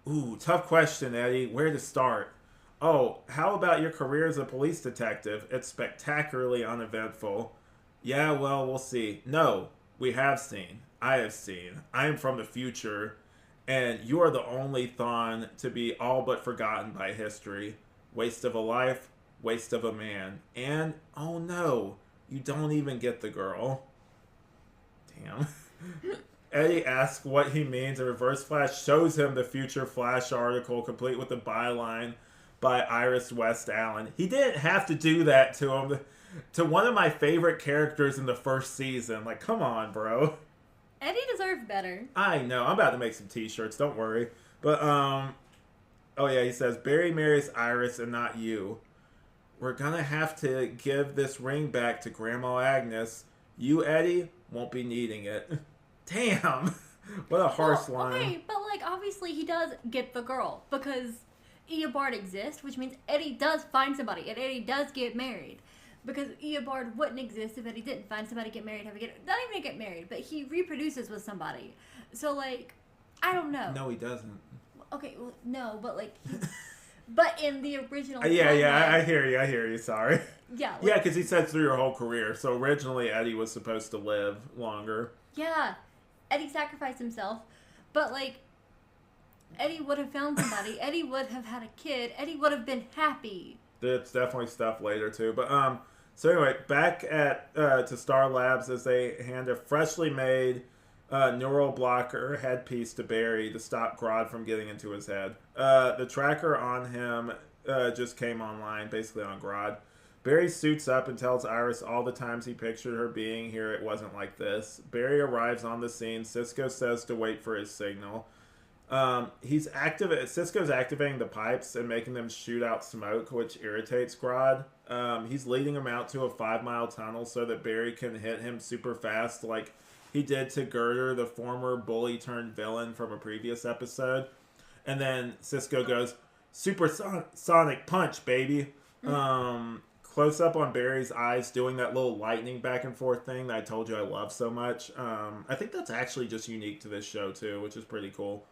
Ooh, tough question, Eddie. Where to start? Oh, how about your career as a police detective? It's spectacularly uneventful. Yeah, well, we'll see. No, we have seen. I have seen. I am from the future, and you are the only Thon to be all but forgotten by history. Waste of a life, waste of a man. And, oh no, you don't even get the girl. Damn. Eddie asks what he means, and Reverse Flash shows him the Future Flash article, complete with the byline by Iris West Allen. He didn't have to do that to him. To one of my favorite characters in the first season. Like, come on, bro. Eddie deserved better. I know. I'm about to make some t-shirts. Don't worry. But, oh yeah, he says, Barry marries Iris and not you. We're gonna have to give this ring back to Grandma Agnes. You, Eddie, won't be needing it. Damn. What a harsh line. Okay, but, like, obviously he does get the girl. Because Eobard exists, which means Eddie does find somebody. And Eddie does get married. Because Eobard wouldn't exist if Eddie didn't find somebody to get married. Not even get married, but he reproduces with somebody. So, like, I don't know. No, he doesn't. Okay, well, no, but, like, but in the original yeah, I hear you, sorry. Yeah. Like, yeah, because he said through your whole career. So originally Eddie was supposed to live longer. Yeah, Eddie sacrificed himself, but, like, Eddie would have found somebody. Eddie would have had a kid. Eddie would have been happy. It's definitely stuff later too, but so anyway, back at to Star Labs as they hand a freshly made neural blocker headpiece to Barry to stop Grodd from getting into his head. The tracker on him just came online, basically on Grodd. Barry suits up and tells Iris all the times he pictured her being here it wasn't like this. Barry arrives on the scene. Cisco says to wait for his signal. Cisco's activating the pipes and making them shoot out smoke, which irritates Grodd. He's leading him out to a 5-mile tunnel so that Barry can hit him super fast, like he did to Girder, the former bully turned villain from a previous episode. And then Cisco goes, supersonic punch, baby. Close up on Barry's eyes doing that little lightning back and forth thing that I told you I love so much. I think that's actually just unique to this show too, which is pretty cool.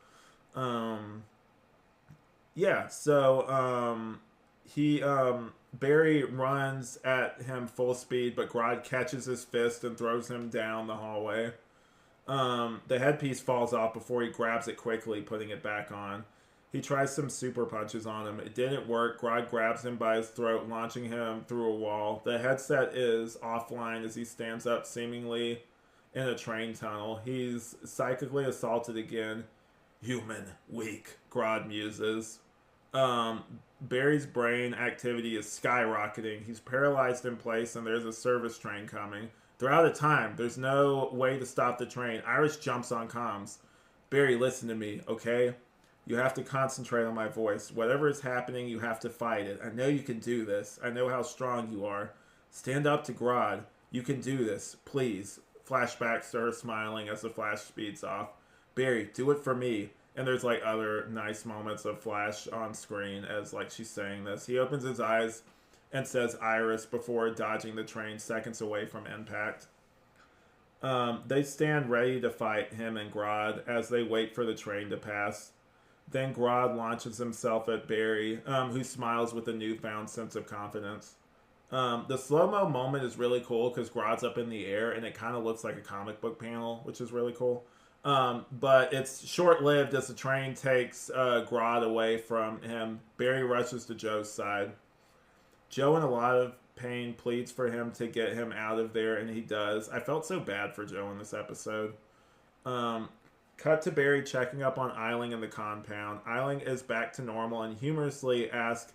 Barry runs at him full speed, but Grodd catches his fist and throws him down the hallway. The headpiece falls off before he grabs it quickly, putting it back on. He tries some super punches on him. It didn't work. Grodd grabs him by his throat, launching him through a wall. The headset is offline as he stands up, seemingly in a train tunnel. He's psychically assaulted again. Human, weak, Grodd muses. Barry's brain activity is skyrocketing. He's paralyzed in place and there's a service train coming. They're out of time. There's no way to stop the train. Iris jumps on comms. Barry, listen to me, okay? You have to concentrate on my voice. Whatever is happening, you have to fight it. I know you can do this. I know how strong you are. Stand up to Grodd. You can do this. Please. Flashbacks to her smiling as the flash speeds off. Barry, do it for me. And there's like other nice moments of Flash on screen as like she's saying this. He opens his eyes and says Iris before dodging the train seconds away from impact. They stand ready to fight him and Grodd as they wait for the train to pass. Then Grodd launches himself at Barry, who smiles with a newfound sense of confidence. The slow-mo moment is really cool because Grodd's up in the air and it kind of looks like a comic book panel, which is really cool. But it's short-lived as the train takes Grodd away from him. Barry rushes to Joe's side. Joe and a lot of Payne pleads for him to get him out of there, and he does. I felt so bad for Joe in this episode. Cut to Barry checking up on Eiling in the compound. Eiling is back to normal and humorously asks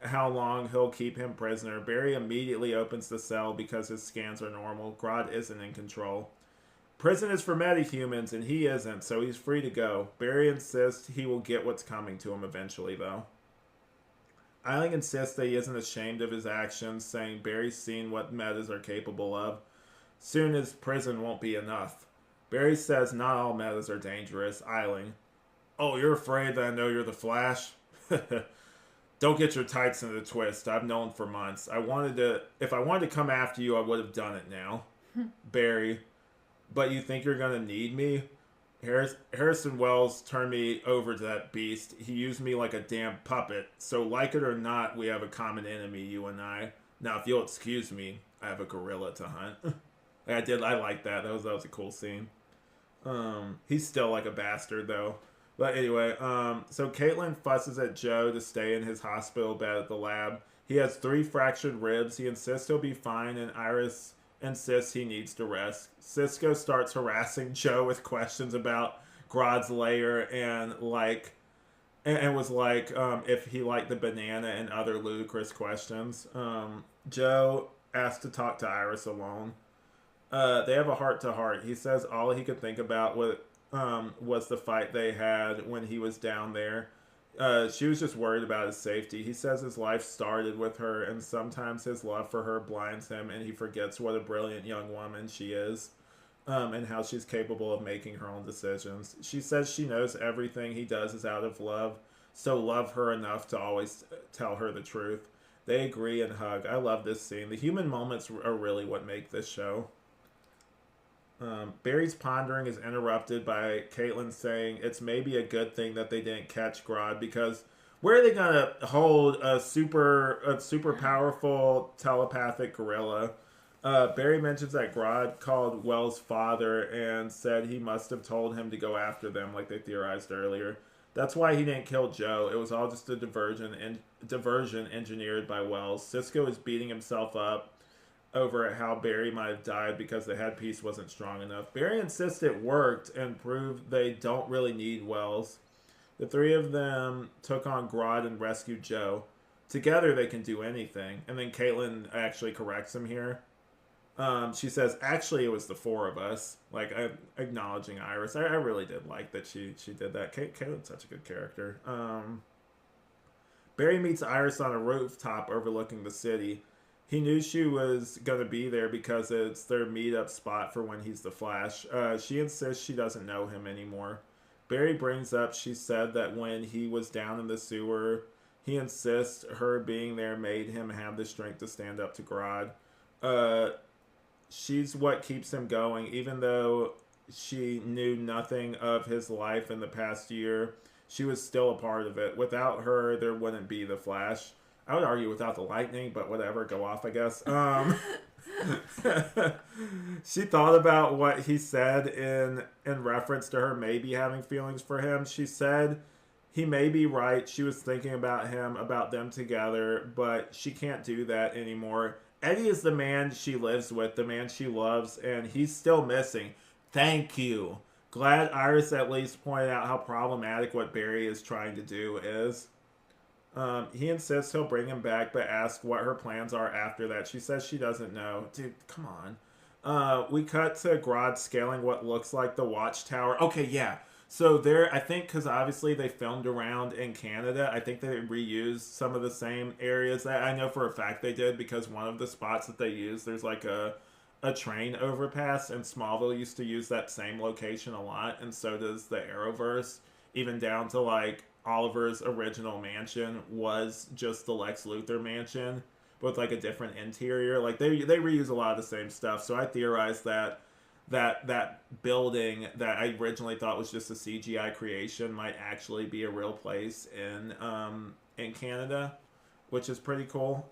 how long he'll keep him prisoner. Barry immediately opens the cell because his scans are normal. Grodd isn't in control. Prison is for metahumans, and he isn't, so he's free to go. Barry insists he will get what's coming to him eventually, though. Eiling insists that he isn't ashamed of his actions, saying Barry's seen what metas are capable of. Soon his prison won't be enough. Barry says not all metas are dangerous. Eiling, oh, you're afraid that I know you're the Flash? Don't get your tights in a twist. I've known for months. If I wanted to come after you, I would have done it now. Barry, but you think you're going to need me? Harrison Wells turned me over to that beast. He used me like a damn puppet. So like it or not, we have a common enemy, you and I. Now, if you'll excuse me, I have a gorilla to hunt. I like that. That was a cool scene. He's still like a bastard, though. But anyway, so Caitlin fusses at Joe to stay in his hospital bed at the lab. He has 3 fractured ribs. He insists he'll be fine, and Iris insists he needs to rest. Cisco starts harassing Joe with questions about Grodd's lair and was like if he liked the banana and other ludicrous questions. Joe asks to talk to Iris alone. They have a heart-to-heart. He says all he could think about was the fight they had when he was down there. She was just worried about his safety. He says his life started with her, and sometimes his love for her blinds him, and he forgets what a brilliant young woman she is, and how she's capable of making her own decisions. She says she knows everything he does is out of love, so love her enough to always tell her the truth. They agree and hug. I love this scene. The human moments are really what make this show. Barry's pondering is interrupted by Caitlin saying it's maybe a good thing that they didn't catch Grodd, because where are they gonna hold a super powerful telepathic gorilla? Barry mentions that Grodd called Wells' father and said he must have told him to go after them, like they theorized earlier. That's why he didn't kill Joe. It was all just a diversion engineered by Wells. Cisco is beating himself up over how Barry might have died because the headpiece wasn't strong enough. Barry insists it worked and proved they don't really need Wells. The 3 of them took on Grodd and rescued Joe. Together they can do anything. And then Caitlin actually corrects him here. She says, actually it was the 4 of us. Like, acknowledging Iris. I really did like that she did that. Caitlin's such a good character. Barry meets Iris on a rooftop overlooking the city. He knew she was going to be there because it's their meetup spot for when he's the Flash. She insists she doesn't know him anymore. Barry brings up she said that when he was down in the sewer, he insists her being there made him have the strength to stand up to Grodd. She's what keeps him going, even though she knew nothing of his life in the past year. She was still a part of it. Without her, there wouldn't be the Flash. I would argue without the lightning, but whatever, go off, I guess. She thought about what he said in reference to her maybe having feelings for him. She said he may be right. She was thinking about him, about them together, but she can't do that anymore. Eddie is the man she lives with, the man she loves, and he's still missing. Thank you. Glad Iris at least pointed out how problematic what Barry is trying to do is. He insists he'll bring him back, but asks what her plans are after that. She says she doesn't know. Dude, come on. We cut to Grodd scaling what looks like the Watchtower. Okay, yeah. So there, I think, because obviously they filmed around in Canada, I think they reused some of the same areas. That I know for a fact they did, because one of the spots that they used, there's like a train overpass, and Smallville used to use that same location a lot, and so does the Arrowverse, even down to like Oliver's original mansion was just the Lex Luthor mansion with like a different interior. Like they reuse a lot of the same stuff. So I theorized that building that I originally thought was just a CGI creation might actually be a real place in Canada, which is pretty cool.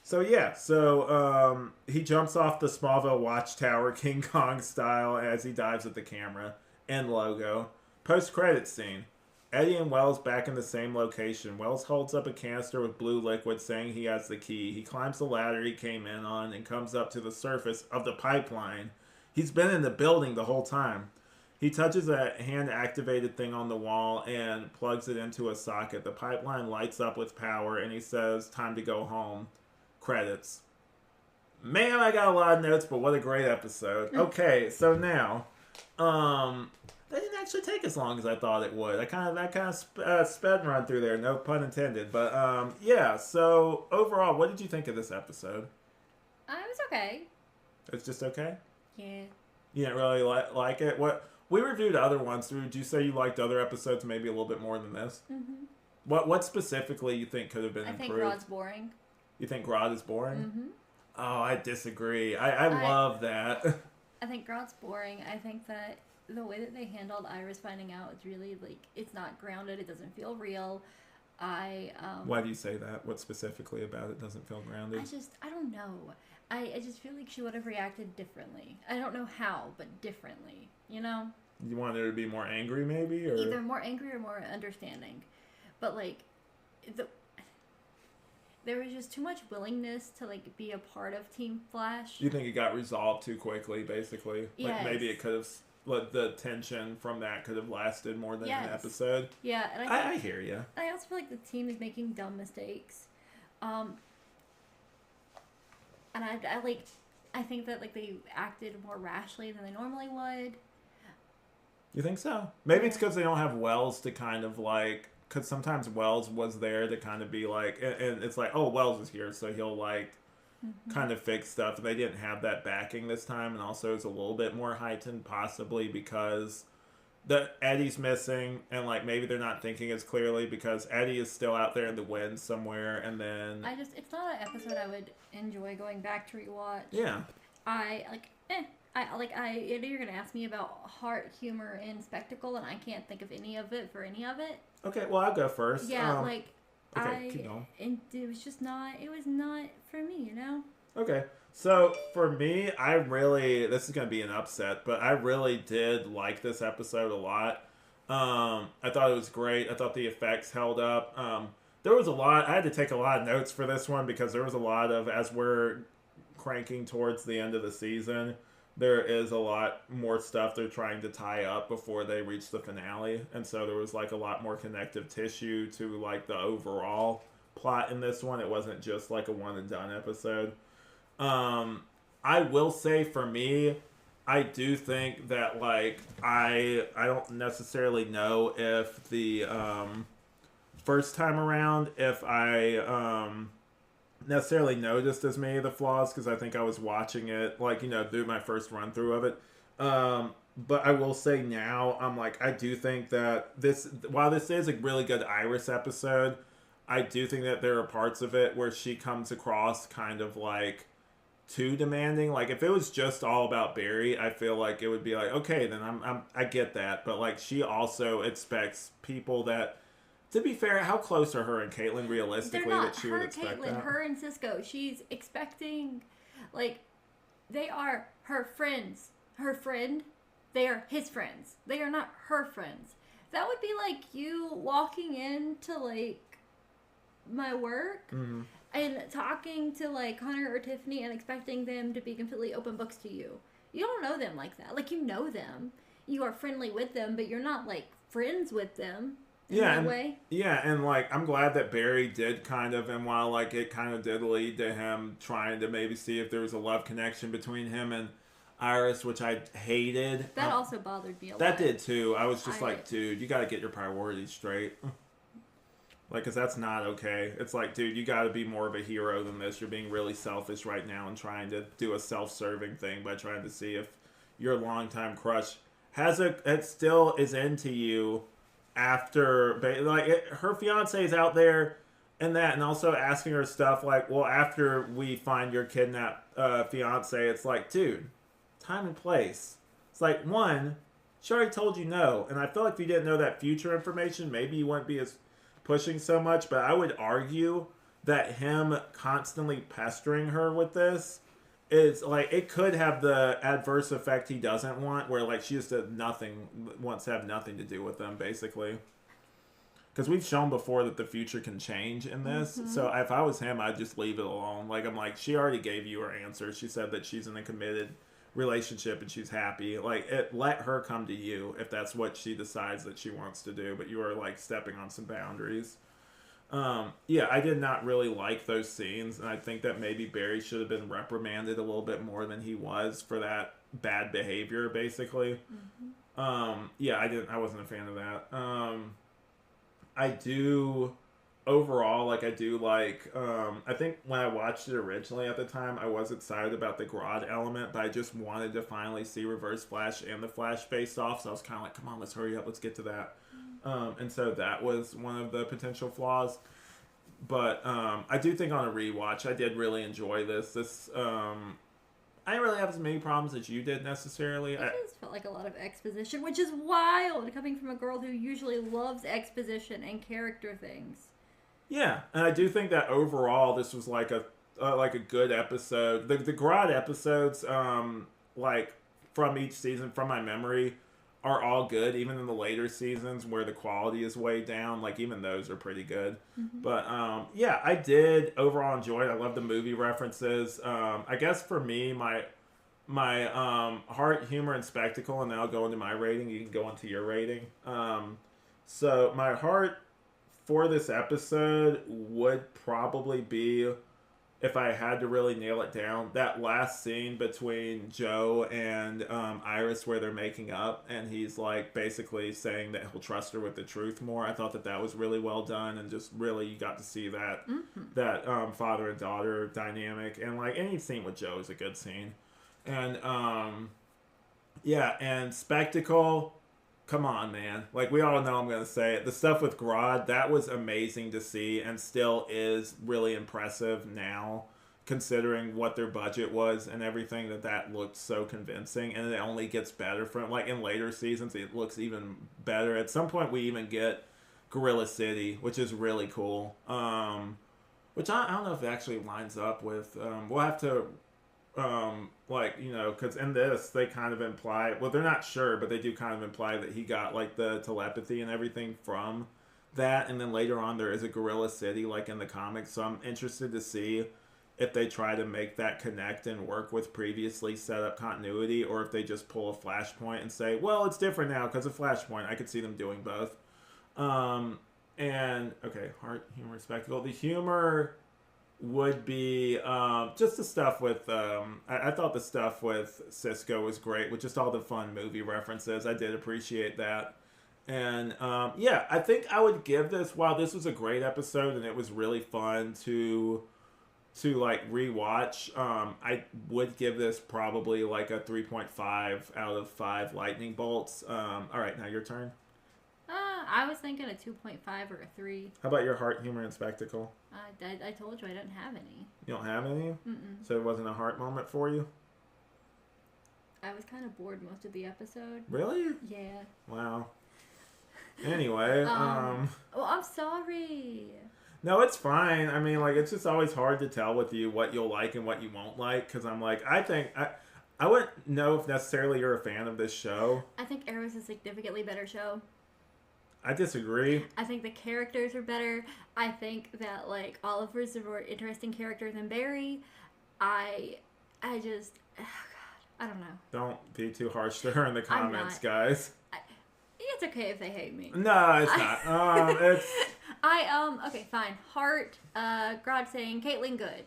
So he jumps off the Smallville Watchtower King Kong style as he dives at the camera. End logo. Post-credit scene. Eddie and Wells back in the same location. Wells holds up a canister with blue liquid saying he has the key. He climbs the ladder he came in on and comes up to the surface of the pipeline. He's been in the building the whole time. He touches a hand-activated thing on the wall and plugs it into a socket. The pipeline lights up with power and he says, time to go home. Credits. Man, I got a lot of notes, but what a great episode. Okay, so now, that didn't actually take as long as I thought it would. I kind of sped run through there, no pun intended. But yeah. So overall, what did you think of this episode? It was okay. It's just okay. Yeah. You didn't really like it. What we reviewed other ones. Would you say you liked other episodes maybe a little bit more than this? Mm-hmm. What specifically you think could have been improved? I think Grodd's boring. You think Grodd is boring? Mm-hmm. Oh, I disagree. I love that. I think Grodd's boring. I think that the way that they handled Iris finding out is really, like, it's not grounded. It doesn't feel real. Why do you say that? What specifically about it doesn't feel grounded? I don't know. I just feel like she would have reacted differently. I don't know how, but differently. You know? You want her to be more angry, maybe? Or? Either more angry or more understanding. But, like, there was just too much willingness to, like, be a part of Team Flash. You think it got resolved too quickly, basically? Yes. Like, maybe it could have... the tension from that could have lasted more than an episode. Yeah, and I hear you. I also feel like the team is making dumb mistakes. And I think that, like, they acted more rashly than they normally would. You think so? Maybe it's because they don't have Wells to kind of, like... Because sometimes Wells was there to kind of be like... And it's like, oh, Wells is here, so he'll, like, kind of fix stuff. And they didn't have that backing this time. And also it's a little bit more heightened, possibly because Eddie's missing. And, like, maybe they're not thinking as clearly because Eddie is still out there in the wind somewhere. And then... It's not an episode I would enjoy going back to rewatch. Yeah. You're going to ask me about heart, humor, and spectacle, and I can't think of any of it for any of it. Okay, well, I'll go first. Yeah, keep going. And it was just not, for me, you know? Okay, so for me, this is going to be an upset, but I really did like this episode a lot. I thought it was great. I thought the effects held up. There was I had to take a lot of notes for this one because there was a lot of, as we're cranking towards the end of the season, there is a lot more stuff they're trying to tie up before they reach the finale. And so there was, like, a lot more connective tissue to, like, the overall plot in this one. It wasn't just, like, a one-and-done episode. I will say, for me, I do think that, like, I don't necessarily know if the first time around, if I... necessarily noticed as many of the flaws because I think I was watching it, like, you know, do my first run through of it. But I will say now, I'm like, I do think that while this is a really good Iris episode, I do think that there are parts of it where she comes across kind of like too demanding. Like, if it was just all about Barry, I feel like it would be like, okay, then I get that. But, like, she also expects people that... To be fair, how close are her and Caitlin realistically that she would expect Caitlin, that? her and Cisco, she's expecting, like, they are her friends. Her friend, they are his friends. They are not her friends. That would be like you walking into, like, my work and talking to, like, Connor or Tiffany and expecting them to be completely open books to you. You don't know them like that. Like, you know them. You are friendly with them, but you're not, like, friends with them. And like, I'm glad that Barry did kind of, and while, like, it kind of did lead to him trying to maybe see if there was a love connection between him and Iris, which I hated. That also bothered me a lot. That did too. I was just like, dude, you got to get your priorities straight. Like, because that's not okay. It's like, dude, you got to be more of a hero than this. You're being really selfish right now and trying to do a self-serving thing by trying to see if your longtime crush it still is into you. After, like, her fiance is out there and that, and also asking her stuff like, well, after we find your kidnapped fiance, it's like, dude, time and place. It's like, one, she already told you no, and I feel like if you didn't know that future information, maybe you wouldn't be as pushing so much, but I would argue that him constantly pestering her with this is, like, it could have the adverse effect he doesn't want, where, like, she just wants to have nothing to do with them, basically. because we've shown before that the future can change in this. So if I was him, I'd just leave it alone. Like, I'm like, she already gave you her answer. She said that she's in a committed relationship and she's happy. Like, let her come to you if that's what she decides that she wants to do. But you are like stepping on some boundaries. Yeah, I did not really like those scenes, and I think that maybe Barry should have been reprimanded a little bit more than he was for that bad behavior, basically. Yeah, I wasn't a fan of that. I do overall, like, I do like, I think when I watched it originally at the time, I was excited about the Grodd element, but I just wanted to finally see Reverse Flash and the Flash face off, so I was kind of like, come on, let's hurry up, let's get to that. And so that was one of the potential flaws. But I do think on a rewatch, I did really enjoy this. I didn't really have as many problems as you did necessarily. It just felt like a lot of exposition, which is wild coming from a girl who usually loves exposition and character things. Yeah, and I do think that overall this was like a good episode. The Grodd episodes, like from each season, from my memory, are all good. Even in the later seasons where the quality is way down, like even those are pretty good. But yeah, I did overall enjoy it. I love the movie references. I guess for me, my heart, humor, and spectacle, and then I'll go into my rating. You can go into your rating. So my heart for this episode would probably be, if I had to really nail it down, that last scene between Joe and Iris where they're making up, and he's like basically saying that he'll trust her with the truth more. I thought that was really well done, and just really you got to see that father and daughter dynamic, and like any scene with Joe is a good scene. And yeah, and spectacle. Come on, man. Like, we all know I'm going to say it. The stuff with Grodd, that was amazing to see and still is really impressive now, considering what their budget was and everything, that looked so convincing. And it only gets better from, like, in later seasons, it looks even better. At some point, we even get Gorilla City, which is really cool. Which I don't know if it actually lines up with... we'll have to... like, you know, because in this they kind of imply, well, they're not sure, but they do kind of imply that he got like the telepathy and everything from that, and then later on there is a Gorilla City like in the comics, so I'm interested to see if they try to make that connect and work with previously set up continuity, or if they just pull a Flashpoint and say, well, it's different now because of Flashpoint. I could see them doing both. And okay, heart, humor, spectacle. The humor would be just the stuff with I thought the stuff with Cisco was great, with just all the fun movie references. I did appreciate that. And yeah, I think I would give this, while this was a great episode and it was really fun to like rewatch, I would give this probably like a 3.5 out of 5 lightning bolts. All right, now your turn. I was thinking a 2.5 or a 3. How about your heart, humor, and spectacle? I told you I didn't have any. You don't have any? Mm-mm. So it wasn't a heart moment for you? I was kind of bored most of the episode. Really? Yeah. Wow. Anyway, well, I'm sorry. No, it's fine. I mean, like, it's just always hard to tell with you what you'll like and what you won't like, because I'm like, I wouldn't know if necessarily you're a fan of this show. I think Arrow's a significantly better show. I disagree. I think the characters are better. I think that, like, Oliver's a more interesting character than Barry. I just... Oh, God. I don't know. Don't be too harsh to her in the comments, guys. It's okay if they hate me. No, it's not. It's... Okay, fine. Heart, Grodd saying, Caitlin good.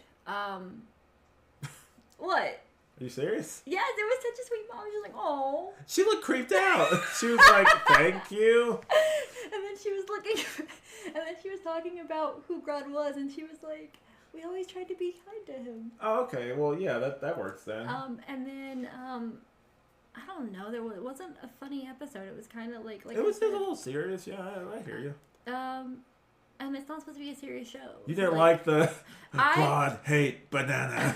What? Are you serious? Yes, it was such a sweet mom. She was like, oh. She looked creeped out. She was like, thank you. And then she was and then she was talking about who Grodd was, and she was like, we always tried to be kind to him. Oh, okay. Well, yeah, that works then. And then, I don't know. It wasn't a funny episode. It was kind of like it was a little serious. Yeah, I hear you. And it's not supposed to be a serious show. You didn't like the God hate banana.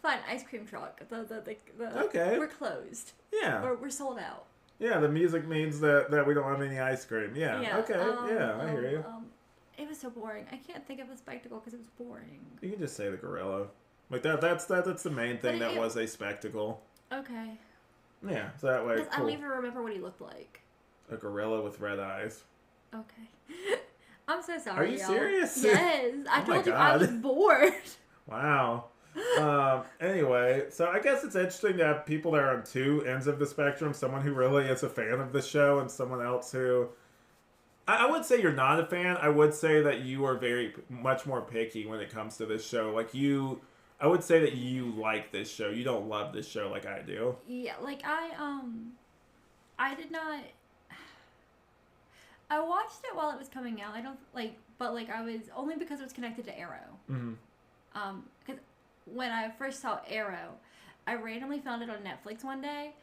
Fine, ice cream truck. Okay. We're closed. Yeah. We're sold out. Yeah, the music means that we don't have any ice cream. Yeah. Okay. I hear you. It was so boring. I can't think of a spectacle because it was boring. You can just say the gorilla. Like that's the main thing that was a spectacle. Okay. Yeah, so that way. Because Cool. I don't even remember what he looked like. A gorilla with red eyes. Okay. I'm so sorry. Are you y'all. serious? Yes. I Oh my told you I God. was bored. Wow. Anyway, so I guess it's interesting to have people that are on two ends of the spectrum. Someone who really is a fan of the show and someone else who... I would say you're not a fan. I would say that you are very much more picky when it comes to this show. Like you... I would say that you like this show. You don't love this show like I do. Yeah, like I did not. I watched it while it was coming out. I don't like, but like I was only because it was connected to Arrow. Mm-hmm. Because when I first saw Arrow, I randomly found it on Netflix one day.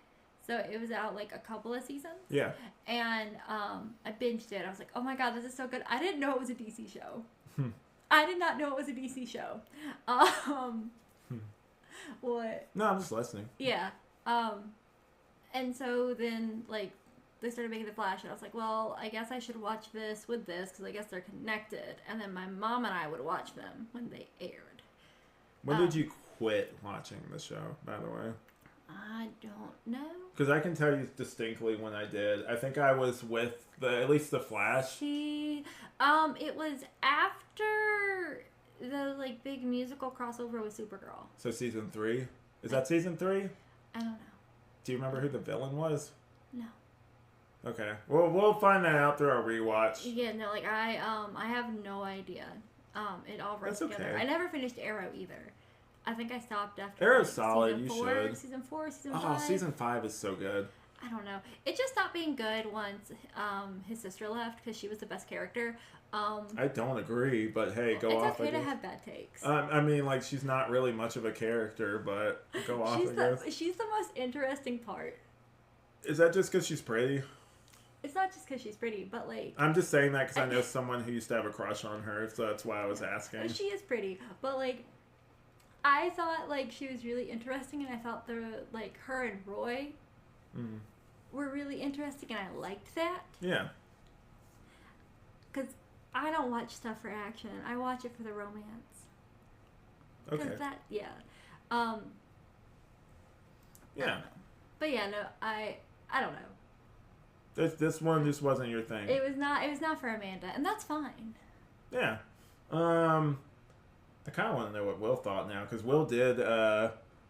So it was out like a couple of seasons. Yeah. And I binged it. I was like, oh my God, this is so good. I didn't know it was a DC show. I did not know it was a DC show. What? No, I'm just listening. Yeah. And so then, like, they started making The Flash, and I was like, well, I guess I should watch this with this, because I guess they're connected. And then my mom and I would watch them when they aired. When did you quit watching the show, by the way? I don't know. Because I can tell you distinctly when I did. I think I was with at least The Flash. It was after the, like, big musical crossover with Supergirl. So season 3? Is that season 3? I don't know. Do you remember who the villain was? No. Okay. Well, we'll find that out through our rewatch. Yeah, no, like, I have no idea. It all runs together. Okay. I never finished Arrow either. I think I stopped after Arrow's like, solid. season You 4, should. Season 4, season 5. Oh, season 5 is so good. I don't know. It just stopped being good once his sister left because she was the best character. I don't agree, but hey, go off. It's okay to have bad takes. I mean, like, she's not really much of a character, but go off, I guess. She's the most interesting part. Is that just because she's pretty? It's not just because she's pretty, but like... I'm just saying that because I know someone who used to have a crush on her, so that's why I was asking. She is pretty, but like... I thought like she was really interesting, and I thought like her and Roy were really interesting, and I liked that. Yeah. Because I don't watch stuff for action. I watch it for the romance. Okay. Yeah. Yeah. But yeah, no, I don't know. This one just wasn't your thing. It was not for Amanda, and that's fine. Yeah. I kind of want to know what Will thought now, because Will did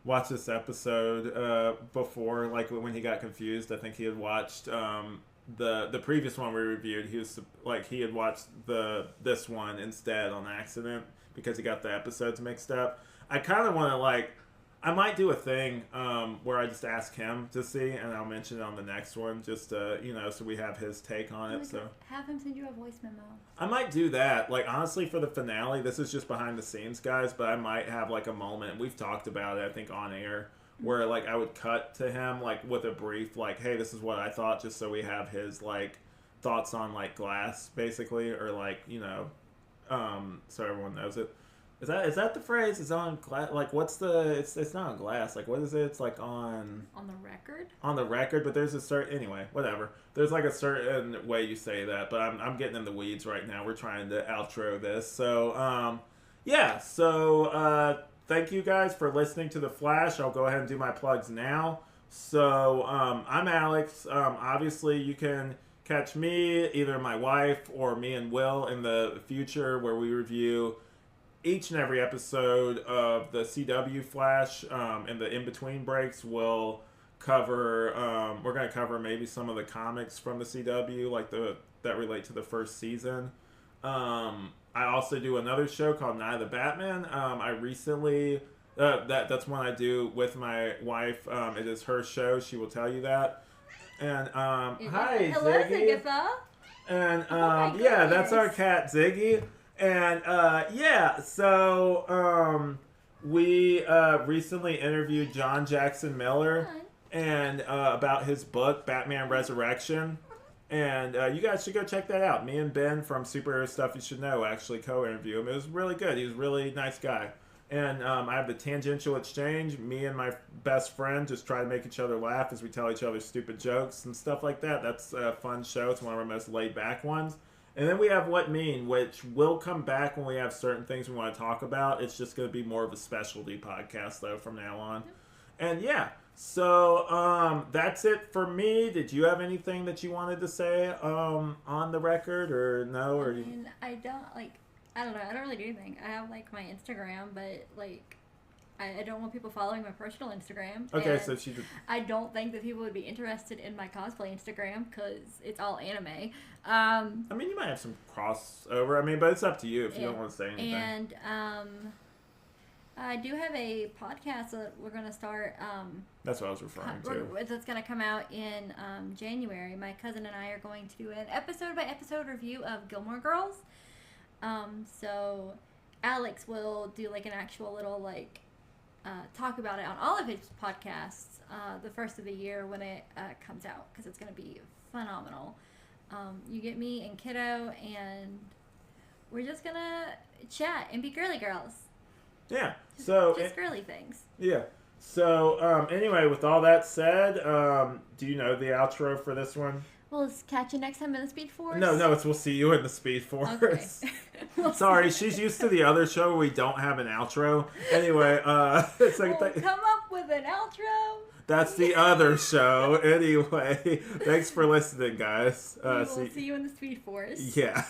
watch this episode before, like when he got confused. I think he had watched the previous one we reviewed. He had watched this one instead on accident because he got the episodes mixed up. I kind of want to I might do a thing where I just ask him to see, and I'll mention it on the next one, just so we have his take on it. So have him send you a voice memo. I might do that. Like, honestly, for the finale, this is just behind the scenes, guys, but I might have a moment. We've talked about it, I think, on air, where I would cut to him with a brief, hey, this is what I thought, just so we have his thoughts on Glass, basically, or so everyone knows it. Is that the phrase? It's on glass. What's the? It's not on glass. What is it? It's on the record. On the record, but there's a certain whatever. There's a certain way you say that, but I'm getting in the weeds right now. We're trying to outro this, so yeah. So thank you guys for listening to The Flash. I'll go ahead and do my plugs now. So I'm Alex. Obviously, you can catch me, either my wife or me and Will in the future, where we review each and every episode of the CW Flash, and the in-between breaks we'll cover, we're going to cover maybe some of the comics from the CW, that relate to the first season. I also do another show called Night of the Batman. I recently, that's one I do with my wife. It is her show. She will tell you that. And, hi, hello, Ziggy. Zigatha. And, Oh yeah, that's our cat, Ziggy. And, yeah, so, we, recently interviewed John Jackson Miller and, about his book, Batman Resurrection. And, you guys should go check that out. Me and Ben from Superhero Stuff You Should Know actually co-interviewed him. It was really good. He was a really nice guy. And, I have the Tangential Exchange. Me and my best friend just try to make each other laugh as we tell each other stupid jokes and stuff like that. That's a fun show. It's one of our most laid-back ones. And then we have What Mean, which will come back when we have certain things we want to talk about. It's just going to be more of a specialty podcast, though, from now on. And, yeah, So, that's it for me. Did you have anything that you wanted to say on the record, or no? Or I mean, I don't like. I don't know. I don't really do anything. I have like my Instagram, but like, I don't want people following my personal Instagram. Okay, so she. I don't think that people would be interested in my cosplay Instagram because it's all anime. I mean, you might have some crossover. I mean, but it's up to you if you don't want to say anything. And I do have a podcast that we're going to start. That's what I was referring to. That's going to come out in January. My cousin and I are going to do an episode-by-episode review of Gilmore Girls. So Alex will do like an actual little like talk about it on all of his podcasts the first of the year when it comes out, because it's going to be phenomenal. You get me and Kiddo, and we're just going to chat and be girly girls. Yeah. Just girly things. Yeah. So, anyway, with all that said, do you know the outro for this one? Well, let's catch you next time in the Speed Force. No, it's we'll see you in the Speed Force. Okay. Sorry, she's used to the other show where we don't have an outro. Anyway, it's like we'll come up with an outro. That's the other show. Anyway, thanks for listening, guys. We'll see you in the Speed Force. Yeah.